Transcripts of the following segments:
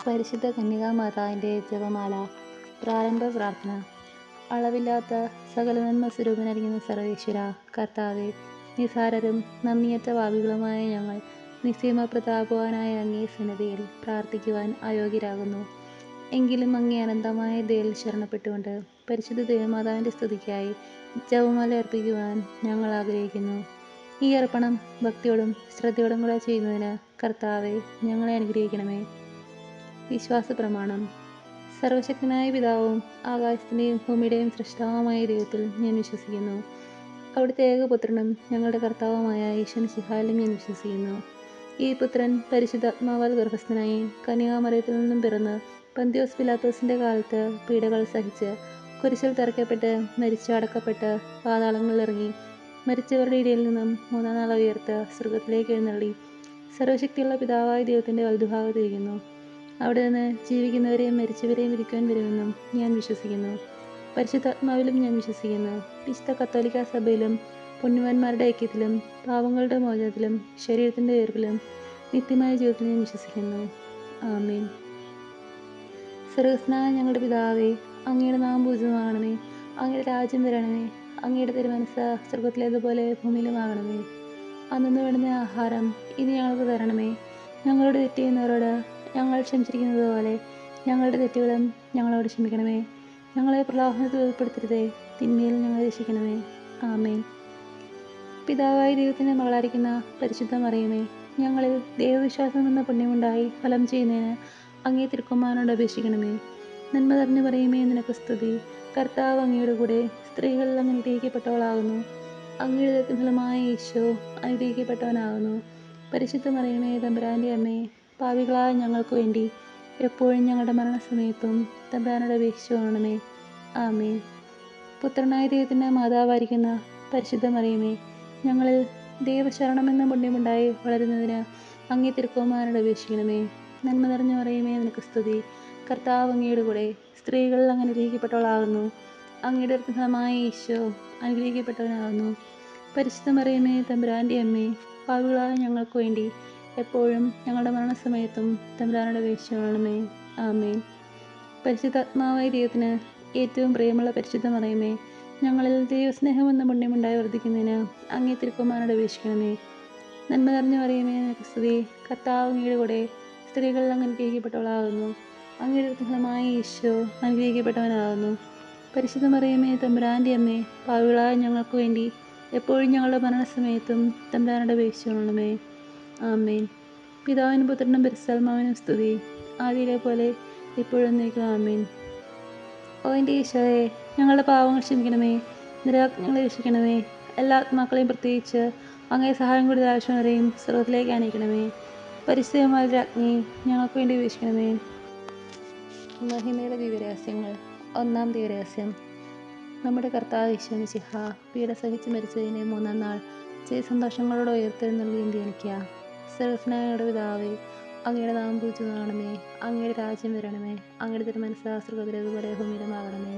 പരിശുദ്ധ കന്യകാമാതാവിൻ്റെ ജപമാല. പ്രാരംഭ പ്രാർത്ഥന. അളവില്ലാത്ത സകല നന്മ സ്വരൂപനായിരിക്കുന്ന സർവേശ്വര കർത്താവെ, നിസാരരും നന്ദിയറ്റ പാപികളുമായ ഞങ്ങൾ നിസ്സീമ പ്രതാപവാനായ അങ്ങേ സന്നിധിയിൽ പ്രാർത്ഥിക്കുവാൻ അയോഗ്യരാകുന്നു. എങ്കിലും അങ്ങേ അനന്തമായ ദയയിൽ ശരണപ്പെട്ടുകൊണ്ട് പരിശുദ്ധ ദേവമാതാവിൻ്റെ സ്തുതിക്കായി ജപമാല അർപ്പിക്കുവാൻ ഞങ്ങൾ ആഗ്രഹിക്കുന്നു. ഈ അർപ്പണം ഭക്തിയോടും ശ്രദ്ധയോടും കൂടെ ചെയ്യുന്നതിന് കർത്താവെ ഞങ്ങളെ അനുഗ്രഹിക്കണമേ. വിശ്വാസ പ്രമാണം. സർവശക്തനായ പിതാവും ആകാശത്തിൻ്റെയും ഭൂമിയുടെയും സൃഷ്ടാവുമായ ദൈവത്തിൽ ഞാൻ വിശ്വസിക്കുന്നു. അവിടുത്തെ ഏകപുത്രനും ഞങ്ങളുടെ കർത്താവുമായ ഈശോമിശിഹായിലും ഞാൻ വിശ്വസിക്കുന്നു. ഈ പുത്രൻ പരിശുദ്ധാത്മാവാൽ ഗർഭസ്ഥനായി കന്യകാമറിയത്തിൽ നിന്നും പിറന്ന് പന്തിയോസ് പിലാത്തോസിൻ്റെ കാലത്ത് പീഡകൾ സഹിച്ച് കുരിശിൽ തറയ്ക്കപ്പെട്ട് മരിച്ച് അടക്കപ്പെട്ട് പാതാളങ്ങളിൽ ഇറങ്ങി മരിച്ചവരുടെ ഇടയിൽ നിന്നും മൂന്നാം നാൾ ഉയർത്ത് സ്വർഗത്തിലേക്ക് എഴുന്നള്ളി സർവശക്തിയുള്ള പിതാവായ ദൈവത്തിൻ്റെ വലതുഭാഗത്തിരിക്കുന്നു. അവിടെ നിന്ന് ജീവിക്കുന്നവരെയും മരിച്ചവരെയും വിധിക്കുവാൻ വരുമെന്നും ഞാൻ വിശ്വസിക്കുന്നു. പരിശുദ്ധാത്മാവിലും ഞാൻ വിശ്വസിക്കുന്നു. വിശുദ്ധ കത്തോലിക്ക സഭയിലും പുണ്യവാന്മാരുടെ ഐക്യത്തിലും പാവങ്ങളുടെ മോചനത്തിലും ശരീരത്തിൻ്റെ ഉയർപ്പിലും നിത്യമായ ജീവിതത്തിൽ ഞാൻ വിശ്വസിക്കുന്നു. ആമേൻ. സ്വർഗ്ഗസ്ഥനായ ഞങ്ങളുടെ പിതാവേ, അങ്ങയുടെ നാമം പൂജിതമാകണമേ. അങ്ങയുടെ രാജ്യം വരണമേ. അങ്ങയുടെ തിരുമനസ്സ് സ്വർഗത്തിലേതുപോലെ ഭൂമിയിലുമാകണമേ. അന്നു വേണ്ടുന്ന ആഹാരം ഇനി ഞങ്ങൾക്ക് തരണമേ. ഞങ്ങളോട് തെറ്റ് ചെയ്യുന്നവരോട് ഞങ്ങൾ ക്ഷമിച്ചിരിക്കുന്നത് പോലെ ഞങ്ങളുടെ തെറ്റുകളും ഞങ്ങളോട് ക്ഷമിക്കണമേ. ഞങ്ങളെ പ്രലോഭനത്തിൽ ഉൾപ്പെടുത്തരുതേ, തിന്മയിൽ ഞങ്ങളെ രക്ഷിക്കണമേ. ആമേൻ. പിതാവായ ദൈവത്തിൻ്റെ മകളായിരിക്കുന്ന പരിശുദ്ധ മറിയമേ, ഞങ്ങളിൽ ദൈവവിശ്വാസം എന്ന പുണ്യമുണ്ടായി ഫലം ചെയ്യുന്നതിന് അങ്ങേ തിരുക്കുമാരനോട് അപേക്ഷിക്കണമേ. നന്മ നിറഞ്ഞു പറയുമേ, നിനക്ക് സ്തുതി. കർത്താവ് അങ്ങയുടെ കൂടെ സ്ത്രീകളിൽ അങ്ങ് അനുഗ്രഹിക്കപ്പെട്ടവളാകുന്നു. അങ്ങയുടെ ഫലമായ ഈശോ അനുഗ്രഹിക്കപ്പെട്ടവനാകുന്നു. പരിശുദ്ധ മറിയമേ, തമ്പുരാൻ്റെ അമ്മേ, പാപികളായ ഞങ്ങൾക്ക് വേണ്ടി എപ്പോഴും ഞങ്ങളുടെ മരണസമയത്തും തമ്പുരാനോട് അപേക്ഷിച്ചു കൊള്ളണമേ. ആമേൻ. പുത്രനായ ദൈവത്തിൻ്റെ മാതാവായിരിക്കുന്ന പരിശുദ്ധ മറിയമേ, ഞങ്ങളിൽ ദൈവശരണമെന്ന പുണ്യമുണ്ടായി വളരുന്നതിന് അങ്ങേ തിരുക്കുമാരനോട് അപേക്ഷിക്കണമേ. നന്മ നിറഞ്ഞു പറയുമേ, നിനക്ക് സ്തുതി. കർത്താവ് അങ്ങയുടെ കൂടെ സ്ത്രീകളിൽ അങ്ങ് അനുഗ്രഹിക്കപ്പെട്ടവളാകുന്നു. അങ്ങയുടെ ഫലമായ ഈശോ അനുഗ്രഹിക്കപ്പെട്ടവനാകുന്നു. പരിശുദ്ധ മറിയമേ, തമ്പുരാൻ്റെ അമ്മേ, പാപികളായ ഞങ്ങൾക്ക് വേണ്ടി എപ്പോഴും ഞങ്ങളുടെ മരണസമയത്തും തമ്പുരാനോട് അപേക്ഷിച്ചു കൊള്ളണമേ. ആമേൻ. പരിശുദ്ധാത്മാവായ ദൈവത്തിന് ഏറ്റവും പ്രിയമുള്ള പരിശുദ്ധ മറിയമേ, ഞങ്ങളിൽ ദൈവസ്നേഹമെന്ന പുണ്യമുണ്ടായി വർദ്ധിക്കുന്നതിന് അങ്ങേ തിരുക്കുമാരനോട് അപേക്ഷിക്കണമേ. നന്മ നിറഞ്ഞു പറയുമേ, നിനക്ക് സ്തുതി. കർത്താവ് അങ്ങയുടെ കൂടെ സ്ത്രീകളിൽ അങ്ങ് അനുഗ്രഹിക്കപ്പെട്ടവളാകുന്നു. അങ്ങയുടെ ഫലമായ ഈശോ അനുഗ്രഹിക്കപ്പെട്ടവനാകുന്നു. പരിശുദ്ധ മറിയമേ, തമ്പുരാൻ്റെ അമ്മേ, പാപികളായ ഞങ്ങൾക്ക് വേണ്ടി എപ്പോഴും ഞങ്ങളുടെ മരണസമയത്തും തമ്പുരാനോട് അപേക്ഷിച്ചു കൊള്ളണമേ. ആമേൻ. പിതാവിനും പുത്രനും പരിശുദ്ധാത്മാവിനും സ്തുതി, ആദിയിലെ പോലെ ഇപ്പോഴും എന്നേക്കും. ആമേൻ. ഓ എൻ്റെ ഈശോയെ, ഞങ്ങളുടെ പാവങ്ങൾ ക്ഷമിക്കണമേ. നിരാജ്ഞങ്ങളെ രക്ഷിക്കണമേ. എല്ലാ ആത്മാക്കളെയും പ്രത്യേകിച്ച് അങ്ങേ സഹായം കൂടി ആവശ്യവരെയും സ്വർഗത്തിലേക്ക് അനയിക്കണമേ. പരിശുദ്ധമായ രാജ്ഞി ഞങ്ങൾക്ക് വേണ്ടി ഉപേക്ഷിക്കണമേ. മഹിമയുടെ ദിവ്യരഹസ്യങ്ങൾ. ഒന്നാം ദിവ്യരഹസ്യം. നമ്മുടെ കർത്താവ് ഈശോമിശിഹ പീഡ സഹിച്ച് മരിച്ചതിനെ മൂന്നാം നാൾ സന്തോഷങ്ങളോടെ ഉയർത്തെഴുന്നള്ളിയും ധ്യാനിക്കുക. സർവ്വസ്നായ ഞങ്ങളുടെ പിതാവേ, അങ്ങയുടെ നാമം പൂജിതമാകണമേ. അങ്ങയുടെ രാജ്യം വരണമേ. അങ്ങയുടെ തിരുമനസ്സ് സ്വർഗ്ഗത്തിലേതുപോലെ ഭൂമിയിലുമാകണമേ.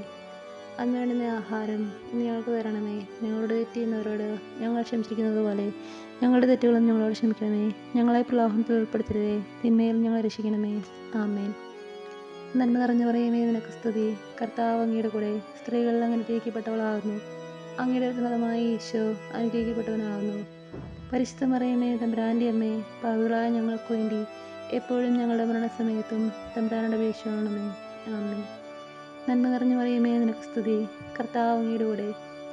അന്ന് വേണ്ടുന്ന ആഹാരം ഇനി ഞങ്ങൾക്ക് തരണമേ. ഞങ്ങളോട് തെറ്റ് ചെയ്യുന്നവരോട് ഞങ്ങൾ ക്ഷമിച്ചിരിക്കുന്നത് പോലെ ഞങ്ങളുടെ തെറ്റുകളും ഞങ്ങളോട് ക്ഷമിക്കണമേ. ഞങ്ങളെ പ്രലോഭനത്തിൽ ഉൾപ്പെടുത്തരുതേ, തിന്മയിൽ ഞങ്ങളെ രക്ഷിക്കണമേ. ആമേൻ. നന്മ നിറഞ്ഞു പറയുമേ, നിനക്ക് സ്തുതി. കർത്താവ് അങ്ങയുടെ കൂടെ സ്ത്രീകളിൽ അങ്ങ് അനുഗ്രഹിക്കപ്പെട്ടവളാകുന്നു. അങ്ങയുടെ ഫലമായ ഈശോ അനുഗ്രഹിക്കപ്പെട്ടവനാകുന്നു. പരിശുദ്ധ മറിയമേ, തമ്പുരാൻ്റെ അമ്മേ, പാപികളായ ഞങ്ങൾക്ക് വേണ്ടി എപ്പോഴും ഞങ്ങളുടെ മരണസമയത്തും തമ്പുരാനോട് അപേക്ഷിച്ചു കൊള്ളണമേ. ആമേൻ. നന്മ നിറഞ്ഞു പറയുമേ, നിനക്ക് സ്തുതി. കർത്താവ് അങ്ങയുടെ കൂടെ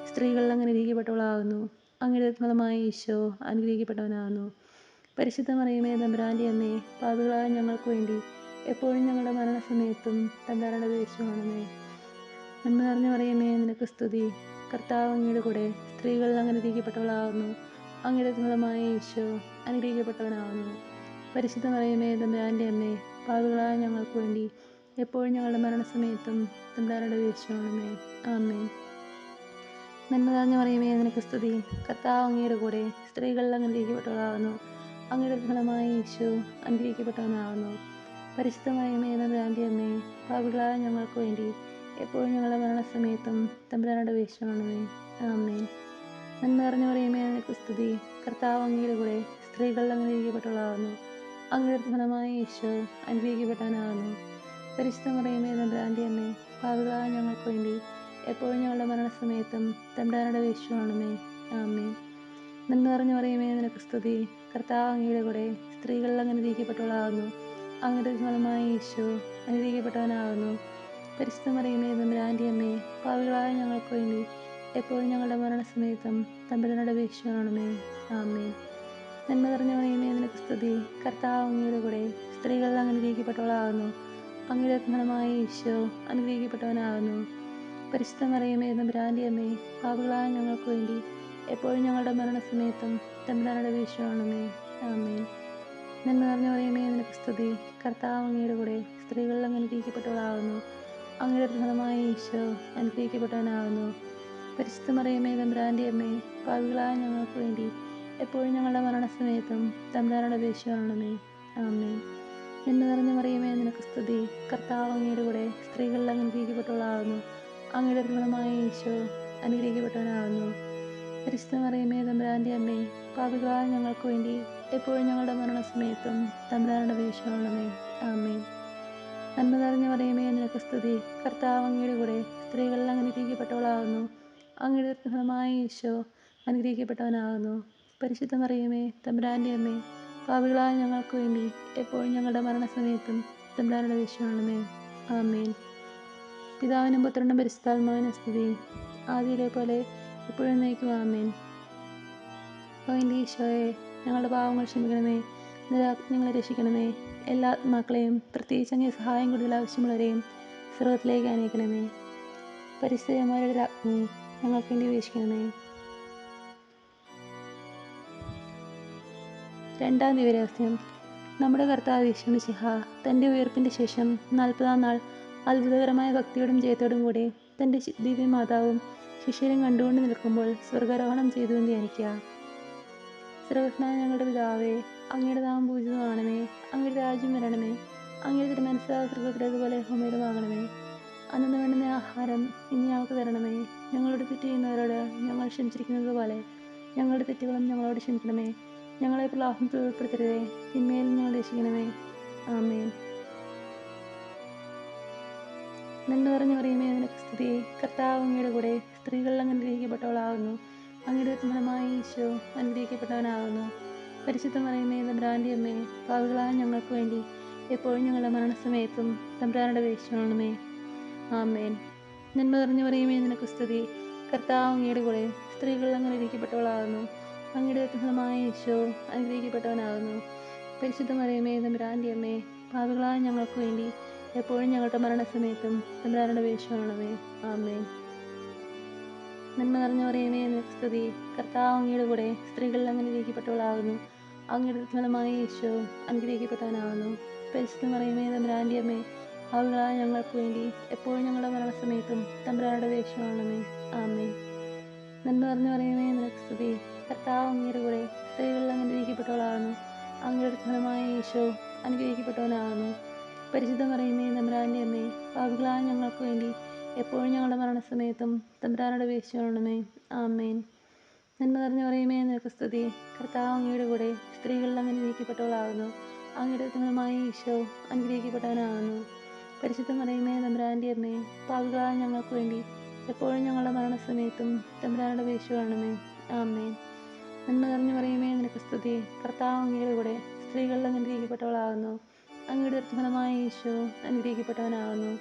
സ്ത്രീകളിൽ അങ്ങ് അനുഗ്രഹിക്കപ്പെട്ടവളാകുന്നു. അങ്ങയുടെ ഫലമായ ഈശോ അനുഗ്രഹിക്കപ്പെട്ടവനാകുന്നു. പരിശുദ്ധ മറിയമേ, തമ്പുരാൻ്റെ അമ്മേ, പാപികളായ ഞങ്ങൾക്ക് വേണ്ടി എപ്പോഴും ഞങ്ങളുടെ മരണസമയത്തും തമ്പുരാനോട് അപേക്ഷിച്ചു കൊള്ളണമേ. നന്മ നിറഞ്ഞു പറയുമേ, നിനക്ക് സ്തുതി. കർത്താവ് അങ്ങയുടെ കൂടെ സ്ത്രീകളിൽ അങ്ങ് അനുഗ്രഹിക്കപ്പെട്ടവളാകുന്നു. അങ്ങയുടെ ഫലമായ ഈശോ അനുഗ്രഹിക്കപ്പെട്ടവനാകുന്നു. പരിശുദ്ധ മറിയമേ, തമ്പുരാൻ്റെ അമ്മേ, പാപികളായ ഞങ്ങൾക്ക് വേണ്ടി എപ്പോഴും ഞങ്ങളുടെ മരണസമയത്തും തമ്പുരാനോട് അപേക്ഷിച്ചു കൊള്ളണമേ. ആമേൻ. നന്മ നിറഞ്ഞു പറയുമേ, നിനക്ക് സ്തുതി. കർത്താവ് അങ്ങയുടെ കൂടെ സ്ത്രീകളിൽ അങ്ങ് അനുഗ്രഹിക്കപ്പെട്ടവളാകുന്നു. അങ്ങയുടെ ഫലമായ ഈശോ അനുഗ്രഹിക്കപ്പെട്ടവനാകുന്നു. പരിശുദ്ധ മറിയമേ, തമ്പുരാൻ്റെ അമ്മേ, പാപികളായ ഞങ്ങൾക്ക് വേണ്ടി എപ്പോഴും ഞങ്ങളുടെ മരണസമയത്തും തമ്പുരാനോട് അപേക്ഷിച്ചു കൊള്ളണമേ. ആമേൻ. നന്മ നിറഞ്ഞു പറയുമേ, നിനക്ക് സ്തുതി. കർത്താവ് അങ്ങയുടെ കൂടെ സ്ത്രീകളിൽ അങ്ങ് അനുഗ്രഹിക്കപ്പെട്ടവളാകുന്നു. അങ്ങയുടെ ഫലമായ ഈശോ അനുഗ്രഹിക്കപ്പെട്ടവനാകുന്നു. പരിശുദ്ധ മറിയമേ തമ്പുരാൻ്റെ അമ്മേ, പാപികളായ ഞങ്ങൾക്ക് വേണ്ടി എപ്പോഴും ഞങ്ങളുടെ മരണസമയത്തും തമ്പുരാനോട് അപേക്ഷിച്ചുകൊള്ളണമേ. ആമേൻ. നന്മ നിറഞ്ഞ മറിയമേ, നിനക്ക് സ്തുതി. കർത്താവ് അങ്ങയുടെ കൂടെ സ്ത്രീകളിൽ അങ്ങ് അനുഗ്രഹിക്കപ്പെട്ടവളാകുന്നു. അങ്ങയുടെ ഫലമായ ഈശോ അനുഗ്രഹിക്കപ്പെട്ടവനാകുന്നു. പരിശുദ്ധ മറിയമേ തമ്പുരാൻ്റെ അമ്മേ, പാപികളായ ഞങ്ങൾക്ക് വേണ്ടി എപ്പോഴും ഞങ്ങളുടെ മരണസമയത്തും തമ്പുരാനോട് അപേക്ഷിച്ചുകൊള്ളണമേ. ആമേൻ. നന്മ നിറഞ്ഞ മറിയമേ, നിനക്ക് സ്തുതി. കർത്താവ് അങ്ങയുടെ കൂടെ സ്ത്രീകളിൽ അങ്ങ് അനുഗ്രഹിക്കപ്പെട്ടവളാകുന്നു. അങ്ങയുടെ ഫലമായ ഈശോ അനുഗ്രഹിക്കപ്പെട്ടവനാകുന്നു. പരിശുദ്ധ മറിയമേ തമ്പുരാൻ്റെ അമ്മേ, പാപികളായ ഞങ്ങൾക്ക് വേണ്ടി എപ്പോഴും ഞങ്ങളുടെ മരണസമയത്തും തമ്പുരാനോട് അപേക്ഷിച്ചുകൊള്ളണമേ. ആമേൻ. നന്മ നിറഞ്ഞ മറിയമേ, നിനക്ക് സ്തുതി. കർത്താവ് അങ്ങയുടെ കൂടെ സ്ത്രീകളിൽ അങ്ങ് അനുഗ്രഹിക്കപ്പെട്ടവളാകുന്നു. അങ്ങയുടെ ഫലമായ ഈശോ അനുഗ്രഹിക്കപ്പെട്ടവനാകുന്നു. പരിശുദ്ധ മറിയമേ തമ്പുരാൻ്റെ അമ്മേ, പാപികളായ ഞങ്ങൾക്ക് വേണ്ടി എപ്പോഴും ഞങ്ങളുടെ മരണസമയത്തും തമ്പുരാനോട് അപേക്ഷിച്ചുകൊള്ളണമേ. ആമേൻ. നന്മ നിറഞ്ഞ മറിയമേ, നിനക്ക് സ്തുതി. കർത്താവ് അങ്ങയുടെ കൂടെ സ്ത്രീകളിൽ അങ്ങ് അനുഗ്രഹിക്കപ്പെട്ടവളാകുന്നു. അങ്ങയുടെ ഫലമായ ഈശോ അനുഗ്രഹിക്കപ്പെട്ടവനാകുന്നു. പരിശുദ്ധ മറിയമേ തമ്പുരാൻ്റെ അമ്മേ, പാപികളായ ഞങ്ങൾക്ക് വേണ്ടി എപ്പോഴും ഞങ്ങളുടെ മരണസമയത്തും തമ്പുരാനോട് അപേക്ഷിച്ചുകൊള്ളണമേ. ആമേൻ. നന്മ നിറഞ്ഞ മറിയമേ, നിനക്ക് സ്തുതി. കർത്താവ് അങ്ങയുടെ കൂടെ സ്ത്രീകളിൽ അങ്ങ് അനുഗ്രഹിക്കപ്പെട്ടവളാകുന്നു. അങ്ങയുടെ ഫലമായ ഈശോ അനുഗ്രഹിക്കപ്പെട്ടവനാകുന്നു. പരിശുദ്ധ മറിയമേ തമ്പുരാൻ്റെ അമ്മേ, പാപികളായ ഞങ്ങൾക്ക് വേണ്ടി എപ്പോഴും ഞങ്ങളുടെ മരണസമയത്തും തമ്പുരാനോട് അപേക്ഷിച്ചുകൊള്ളണമേ. ആമേൻ. പിതാവിനും പുത്രനും പരിശുദ്ധാത്മാവിനും സ്തുതി. ആദിയിലെ പോലെ എപ്പോഴും നയിക്കും. ആമേൻ. ഓ എൻ്റെ ഈശോയെ, ഞങ്ങളുടെ പാവങ്ങൾ ക്ഷമിക്കണമേ. ഞങ്ങളെ രക്ഷിക്കണമേ. എല്ലാ ആത്മാക്കളെയും, പ്രത്യേകിച്ച് അങ്ങേ സഹായം കൂടുതൽ ആവശ്യമുള്ളവരെയും സ്വർഗ്ഗത്തിലേക്ക് അനയിക്കണമേ. പരിശുദ്ധന്മാരുടെ രാജ്ഞി ഞങ്ങൾക്ക് വേണ്ടി വീക്ഷിക്കണമേ. രണ്ടാം ദിവരഹസ്യം. നമ്മുടെ കർത്താവ് യേശു മിശിഹ തൻ്റെ ഉയർപ്പിൻ്റെ ശേഷം 40-ാം നാൾ അത്ഭുതകരമായ ഭക്തിയോടും ജയത്തോടും കൂടി തൻ്റെ ദിവ്യമാതാവും ശിഷ്യരും കണ്ടുകൊണ്ട് നിൽക്കുമ്പോൾ സ്വർഗാരോഹണം ചെയ്തുവെന്ന് ധ്യാനിക്കുക. സർവ്വജ്ഞനായ ഞങ്ങളുടെ പിതാവേ, അങ്ങയുടെ നാമം പൂജിതമാകണമേ. അങ്ങയുടെ രാജ്യം വരണമേ. അങ്ങയുടെ തിരുമനസ്സ് സ്വർഗ്ഗത്തിലേതുപോലെ ഭൂമിയിലുമാകണമേ. അന്നു വേണ്ടുന്ന ആഹാരം ഇന്ന് ഞങ്ങൾക്ക് തരണമേ. ഞങ്ങളോട് തെറ്റ് ചെയ്യുന്നവരോട് ഞങ്ങൾ ക്ഷമിച്ചിരിക്കുന്നത് പോലെ ഞങ്ങളുടെ തെറ്റുകളും ഞങ്ങളോട് ക്ഷമിക്കണമേ. ഞങ്ങളെ പ്രലോഭനത്തിൽ ഉൾപ്പെടുത്തരുതേ, തിന്മയിൽ ഞങ്ങൾ രക്ഷിക്കണമേ. ആമേൻ. നന്മ നിറഞ്ഞ മറിയമേ, നിനക്ക് സ്തുതി. കർത്താവ് അങ്ങയുടെ കൂടെ സ്ത്രീകളിൽ അങ്ങ് അനുഗ്രഹിക്കപ്പെട്ടവളാകുന്നു. അങ്ങയുടെ ഫലമായ ഈശോ അനുഗ്രഹിക്കപ്പെട്ടവനാകുന്നു. പരിശുദ്ധ മറിയമേ തമ്പുരാൻ്റെ അമ്മേ, പാപികളായ ഞങ്ങൾക്ക് വേണ്ടി എപ്പോഴും ഞങ്ങളുടെ മരണസമയത്തും തമ്പുരാനോട് അപേക്ഷിച്ചുകൊള്ളണമേ. ആമേൻ. നന്മ നിറഞ്ഞ മറിയമേ, നിനക്ക് സ്തുതി. കർത്താവ് അങ്ങയുടെ കൂടെ സ്ത്രീകളിൽ അങ്ങ് അനുഗ്രഹിക്കപ്പെട്ടവളാകുന്നു. അങ്ങയുടെ ഫലമായ ഈശോ അനുഗ്രഹിക്കപ്പെട്ടവനാകുന്നു. പരിശുദ്ധ മറിയമേ തമ്പുരാൻ്റെ അമ്മേ, പാപികളായ ഞങ്ങൾക്ക് വേണ്ടി എപ്പോഴും ഞങ്ങളുടെ മരണസമയത്തും തമ്പുരാനോട് അപേക്ഷിച്ചുകൊള്ളണമേ. ആമേൻ. നന്മ നിറഞ്ഞ മറിയമേ, നിനക്ക് സ്തുതി. കർത്താവ് അങ്ങയുടെ കൂടെ സ്ത്രീകളിൽ അങ്ങ് അനുഗ്രഹിക്കപ്പെട്ടവളാകുന്നു. അങ്ങയുടെ ഫലമായ ഈശോ അനുഗ്രഹിക്കപ്പെട്ടവനാകുന്നു. പരിശുദ്ധ മറിയമേ തമ്പുരാൻ്റെ അമ്മേ, പാപികളായ ഞങ്ങൾക്ക് വേണ്ടി എപ്പോഴും ഞങ്ങളുടെ മരണസമയത്തും തമ്പുരാനോട് അപേക്ഷിച്ചുകൊള്ളണമേ. ആമേൻ. നന്മ നിറഞ്ഞ മറിയമേ, നിനക്ക് സ്തുതി. കർത്താവ് അങ്ങയുടെ കൂടെ സ്ത്രീകളിൽ അങ്ങ് അനുഗ്രഹിക്കപ്പെട്ടവളാകുന്നു. അങ്ങയുടെ ഫലമായ ഈശോ അനുഗ്രഹിക്കപ്പെട്ടവനാകുന്നു. പരിശുദ്ധ മറിയമേ തമ്പുരാൻ്റെ അമ്മേ, പാപികളായ ഞങ്ങൾക്ക് വേണ്ടി എപ്പോഴും ഞങ്ങളുടെ മരണസമയത്തും തമ്പുരാനോട് അപേക്ഷിച്ചുകൊള്ളണമേ. ആമേൻ. നന്മ നിറഞ്ഞ മറിയമേ, നിനക്ക് സ്തുതി. കർത്താവ് അങ്ങയുടെ കൂടെ സ്ത്രീകളിൽ അങ്ങ് അനുഗ്രഹിക്കപ്പെട്ടവളാകുന്നു. അങ്ങയുടെ ഫലമായ ഈശോ അനുഗ്രഹിക്കപ്പെട്ടവനാകുന്നു. പരിശുദ്ധ മറിയമേ തമ്പുരാൻ്റെ അമ്മേ, പാപികളായ ഞങ്ങൾക്ക് വേണ്ടി എപ്പോഴും ഞങ്ങളുടെ മരണസമയത്തും തമ്പുരാനോട് അപേക്ഷിച്ചുകൊള്ളണമേ. ആമേൻ. നന്മ നിറഞ്ഞ മറിയമേ, നിനക്ക് സ്തുതി. കർത്താവ് അങ്ങയുടെ കൂടെ സ്ത്രീകളിൽ അങ്ങ് അനുഗ്രഹിക്കപ്പെട്ടവളാകുന്നു. അങ്ങയുടെ ഫലമായ ഈശോ അനുഗ്രഹിക്കപ്പെട്ടവനാകുന്നു.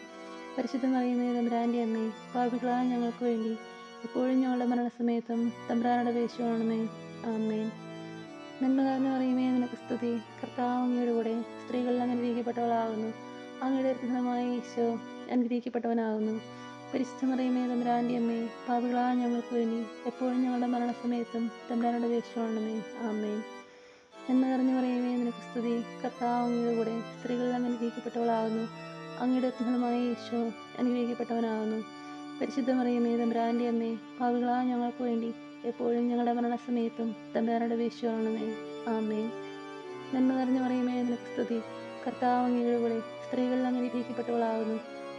പരിശുദ്ധ മറിയമേ തമ്പുരാൻ്റെ അമ്മേ, പാപികളായ ഞങ്ങൾക്ക് വേണ്ടി എപ്പോഴും ഞങ്ങളുടെ മരണസമയത്തും തമ്പുരാനോട് അപേക്ഷിച്ചുകൊള്ളണമേ. ആമേൻ. നന്മ നിറഞ്ഞ മറിയമേ, നിനക്ക് സ്തുതി. കർത്താവ് അങ്ങയുടെ കൂടെ സ്ത്രീകളിൽ അങ്ങ് അനുഗ്രഹിക്കപ്പെട്ടവളാകുന്നു. അങ്ങയുടെ ഫലമായ ഈശോ അനുഗ്രഹിക്കപ്പെട്ടവനാകുന്നു. പരിശുദ്ധ മറിയമേ തമ്പുരാൻ്റെ അമ്മേ, പാപികളായ ഞങ്ങൾക്ക് വേണ്ടി എപ്പോഴും ഞങ്ങളുടെ മരണസമയത്തും തമ്പുരാനോട് അപേക്ഷിച്ചുകൊള്ളണമേ. ആമേൻ. നന്മ നിറഞ്ഞ മറിയമേ, നിനക്ക് സ്തുതി. കർത്താവ് അങ്ങയുടെ കൂടെ സ്ത്രീകളിൽ അങ്ങ് അനുഗ്രഹിക്കപ്പെട്ടവളാകുന്നു. അങ്ങയുടെ ഫലമായ ഈശോ അനുഗ്രഹിക്കപ്പെട്ടവനാകുന്നു. പരിശുദ്ധ മറിയമേ തമ്പുരാൻ്റെ അമ്മേ, പാപികളായ ഞങ്ങൾക്ക് വേണ്ടി എപ്പോഴും ഞങ്ങളുടെ മരണസമയത്തും തമ്പുരാനോട് അപേക്ഷിച്ചുകൊള്ളണമേ. ആമേൻ. നന്മ നിറഞ്ഞ മറിയമേ, നിനക്ക് സ്തുതി. കർത്താവ് അങ്ങയുടെ കൂടെ സ്ത്രീകളിൽ അങ്ങ് അനുഗ്രഹിക്കപ്പെട്ടവളാകുന്നു.